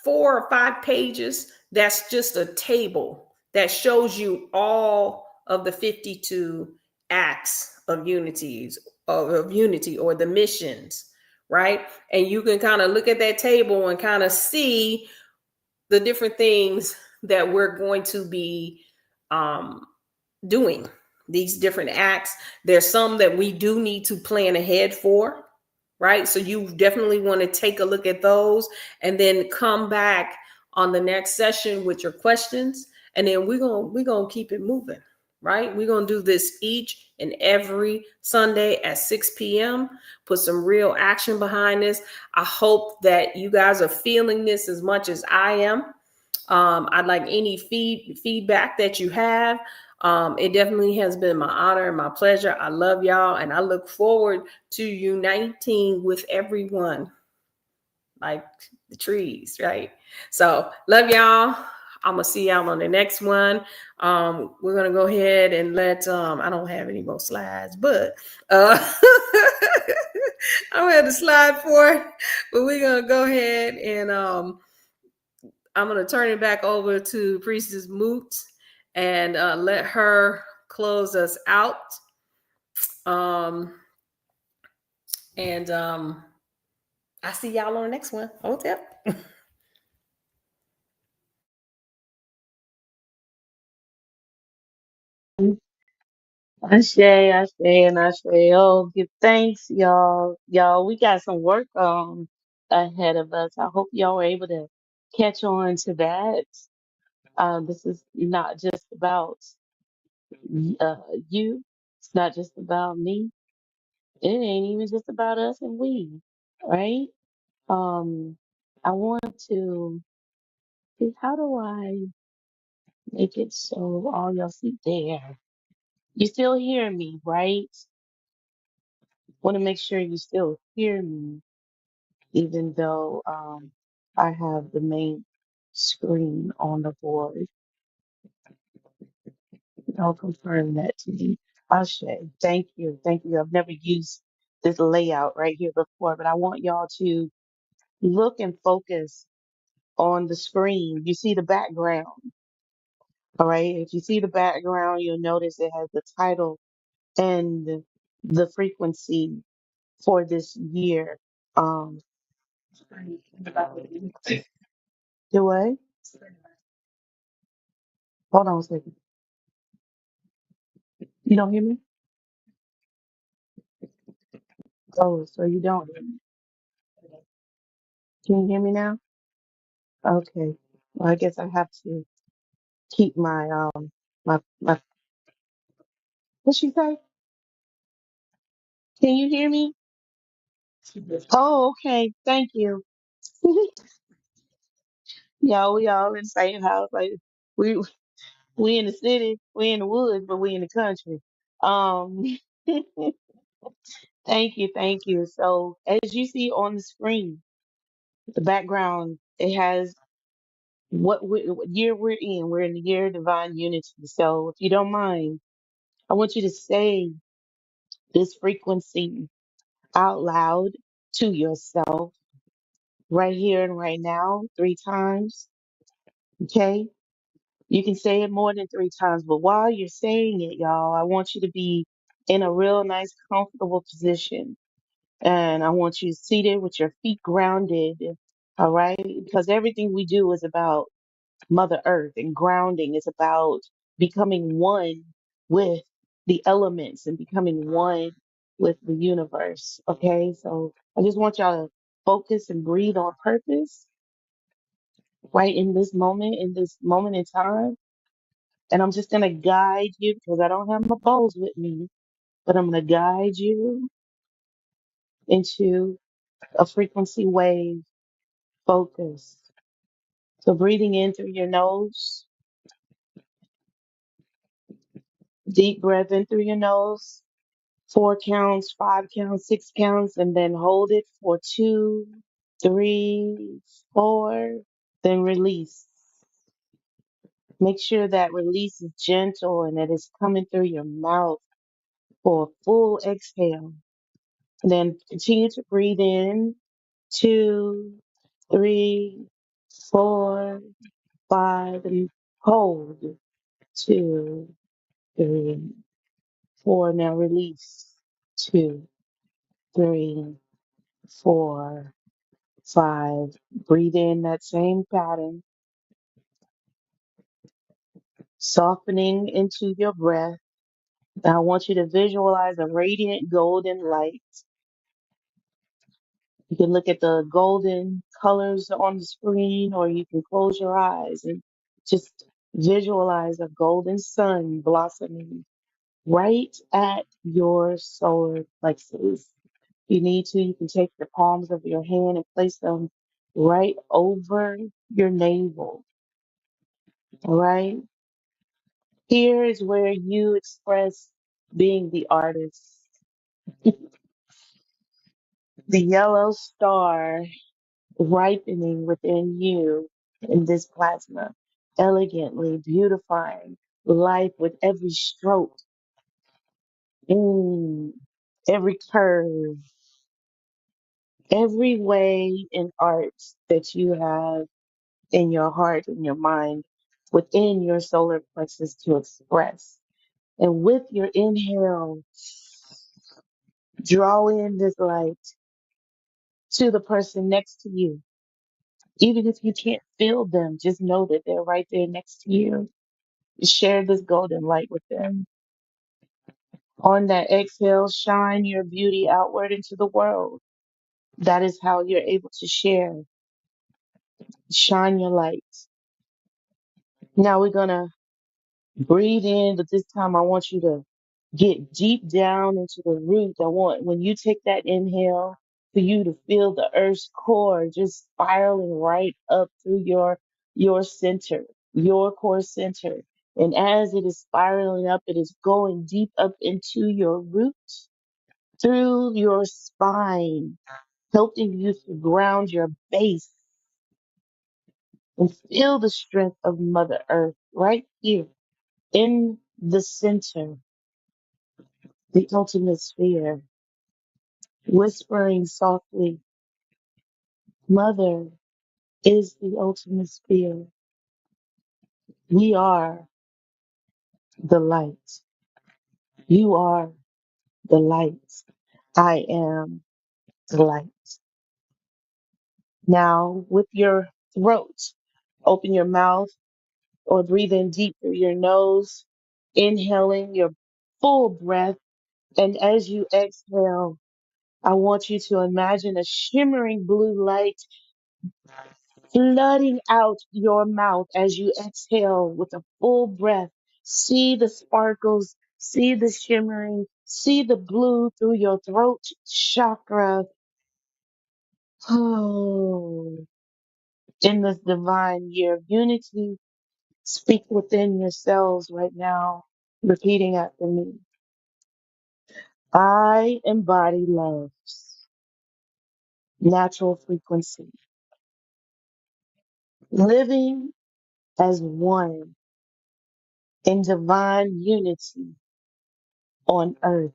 4 or 5 pages. That's just a table that shows you all of the 52 acts of unity or the missions, right? And you can kind of look at that table and kind of see the different things that we're going to be doing, these different acts. There's some that we do need to plan ahead for, right? So you definitely want to take a look at those and then come back on the next session with your questions. And then we're going to keep it moving, right? We're going to do this each and every Sunday at 6 p.m. Put some real action behind this. I hope that you guys are feeling this as much as I am. I'd like any feedback that you have. It definitely has been my honor and my pleasure. I love y'all, and I look forward to uniting with everyone like the trees, right? So love y'all. I'm gonna see y'all on the next one. We're gonna go ahead and let I don't have any more slides, but I don't have the slide for it, but we're gonna go ahead and I'm going to turn it back over to Priestess Moot and let her close us out. And I see y'all on the next one. Hotep. Ashe, Ashe, and Ashe. Oh, give thanks, y'all. Y'all, we got some work ahead of us. I hope y'all were able to catch on to that. This is not just about you. It's not just about me. It ain't even just about us and we, right? Um, I want to. How do I make it so all y'all see there? You still hear me, right? Want to make sure you still hear me, even though I have the main screen on the board. Don't confirm that to me. Ashe, thank you. Thank you. I've never used this layout right here before, but I want y'all to look and focus on the screen. You see the background, all right? If you see the background, you'll notice it has the title and the frequency for this year. Um, do what? Hold on a second. You don't hear me? Oh, so you don't. Can you hear me now? Okay. Well, I guess I have to keep my what she say? Can you hear me? Oh, okay. Thank you. Y'all, we all in the same house. Like we we in the city, we in the woods, but we in the country. Um, thank you. So as you see on the screen, the background, it has what year we're in. We're in the year of divine unity. So if you don't mind, I want you to say this frequency out loud to yourself right here and right now, 3 times. Okay. You can say it more than 3 times, but while you're saying it, y'all, I want you to be in a real nice, comfortable position. And I want you seated with your feet grounded. All right. Because everything we do is about Mother Earth, and grounding is about becoming one with the elements and becoming one with the universe. Okay. So I just want y'all to focus and breathe on purpose right in this moment in time. And I'm just going to guide you because I don't have my bowls with me, but I'm going to guide you into a frequency wave focus. So breathing in through your nose, deep breath in through your nose, 4 counts, 5 counts, 6 counts, and then hold it for 2, 3, 4, then release. Make sure that release is gentle and that it's coming through your mouth for a full exhale. And then continue to breathe in 2, 3, 4, 5, and hold 2, 3, 4. Now release 2, 3, 4, 5. Breathe in that same pattern, softening into your breath. Now I want you to visualize a radiant golden light. You can look at the golden colors on the screen, or you can close your eyes and just visualize a golden sun blossoming right at your solar plexus. If you need to, you can take the palms of your hand and place them right over your navel. All right. Here is where you express being the artist. The yellow star ripening within you in this plasma, elegantly beautifying life with every stroke, mm, every curve, every way in art that you have in your heart and your mind within your solar plexus to express. And with your inhale, draw in this light to the person next to you. Even if you can't feel them, just know that they're right there next to you. Share this golden light with them. On that exhale, shine your beauty outward into the world. That is how you're able to share. Shine your light. Now we're going to breathe in, but this time I want you to get deep down into the root. I want, when you take that inhale, for you to feel the earth's core just spiraling right up through your center, your core center. And as it is spiraling up, it is going deep up into your root, through your spine, helping you to ground your base and feel the strength of Mother Earth right here in the center, the ultimate sphere, whispering softly, Mother is the ultimate sphere. We are the light. You are the light. I am the light. Now, with your throat, open your mouth or breathe in deep through your nose, inhaling your full breath. And as you exhale, I want you to imagine a shimmering blue light flooding out your mouth as you exhale with a full breath. See the sparkles, see the shimmering, see the blue through your throat chakra. Oh, In this divine year of unity, speak within yourselves right now, repeating after me. I embody love's natural frequency, living as one in divine unity on earth.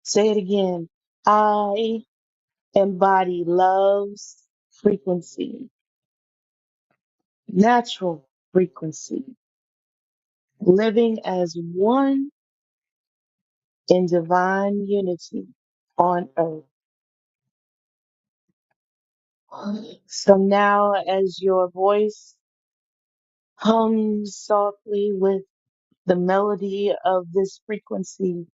Say it again. I embody love's frequency, natural frequency, living as one in divine unity on earth. So now, as your voice hums softly with the melody of this frequency,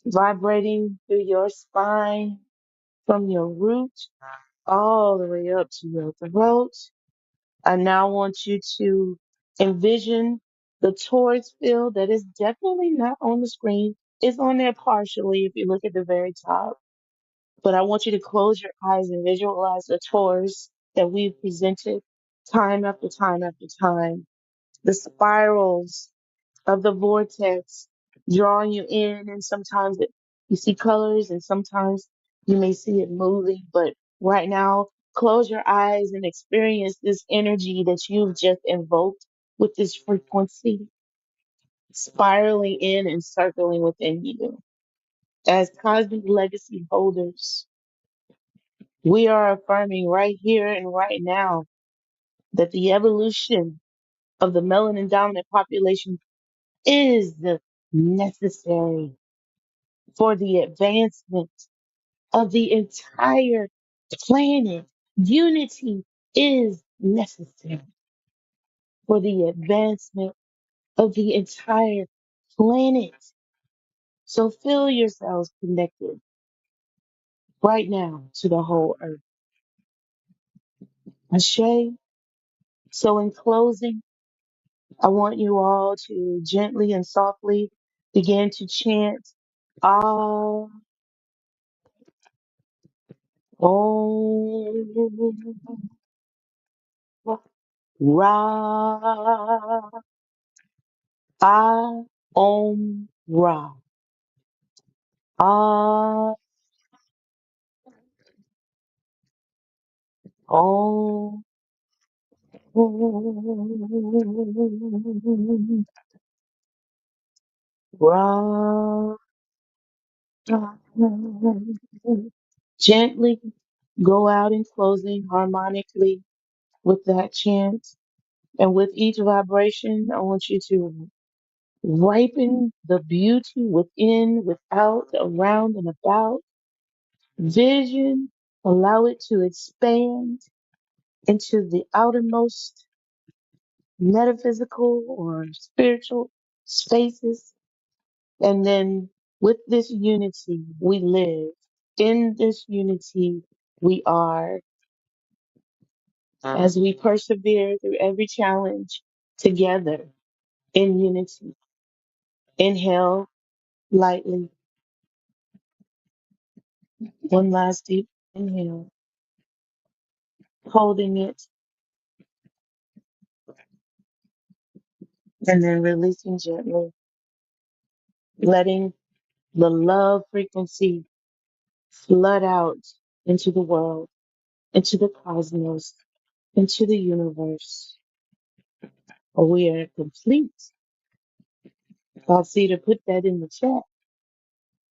vibrating through your spine from your root all the way up to your throat, I now want you to envision the torus field that is definitely not on the screen. It's on there partially if you look at the very top. But I want you to close your eyes and visualize the torus that we've presented time after time after time. The spirals of the vortex drawing you in, and sometimes you see colors and sometimes you may see it moving. But right now, close your eyes and experience this energy that you've just invoked with this frequency spiraling in and circling within you. As cosmic legacy holders, we are affirming right here and right now that the evolution of the melanin dominant population is necessary for the advancement of the entire planet. Unity is necessary for the advancement of the entire planet. So feel yourselves connected right now to the whole earth. Ashe. So in closing, I want you all to gently and softly begin to chant Ah Om Ra. Ah Om Ra. Ah Om Ra. Gently go out in closing harmonically with that chant. And with each vibration, I want you to ripen the beauty within, without, around, and about. Vision, allow it to expand into the outermost metaphysical or spiritual spaces. And then with this unity, we live. In this unity, we are as we persevere through every challenge together in unity. Inhale lightly. One last deep inhale, holding it and then releasing gently, letting the love frequency flood out into the world, into the cosmos, into the universe. We are complete. God, see to put that in the chat.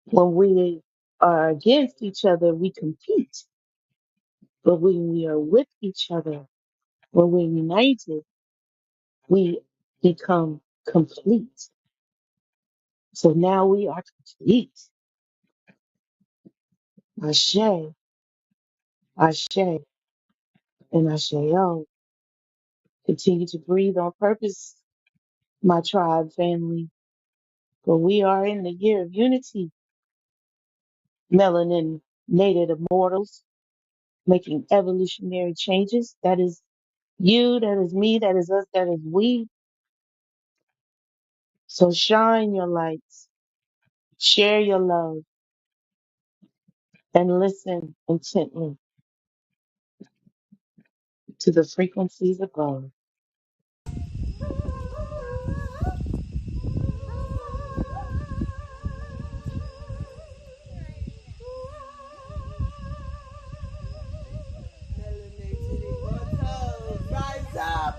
When we are against each other, we compete. But when we are with each other, when we're united, we become complete. So now we are complete. Ashe, Ashe, and Asheo. Continue to breathe on purpose, my tribe family. For we are in the year of unity, melanin native immortals, making evolutionary changes. That is you, that is me, that is us, that is we. So shine your lights, share your love, and listen intently. to the frequencies above. Rise up!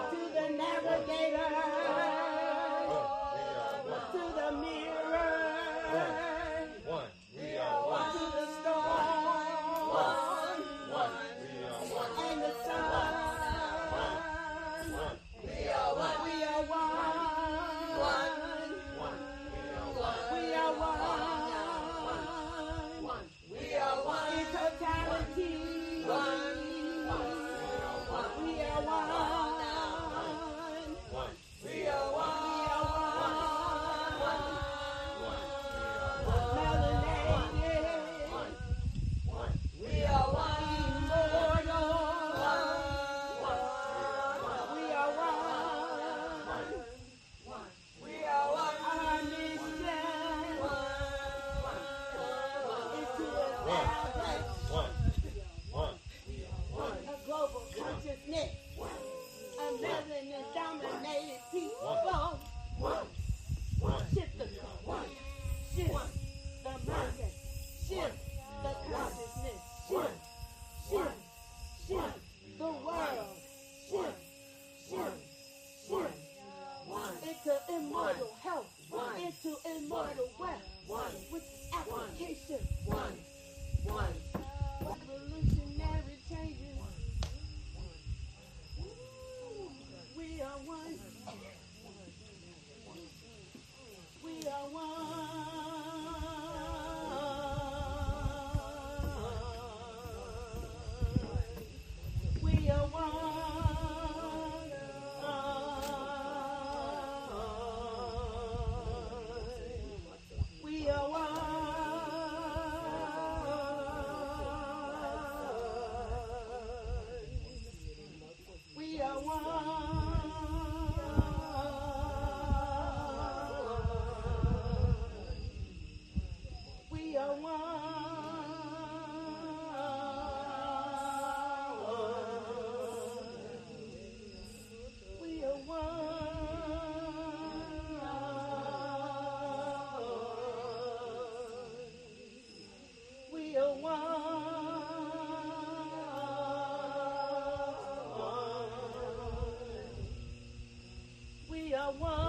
To the navigator. Melanin dominated people. Shift the shift the mindset, shift the consciousness, shift the world, shift into immortal health, into immortal wealth, with application. Revolutionary changes. We are one. We are one. We are one. We are one. We are one. We are one. We are one. We are one. We are one.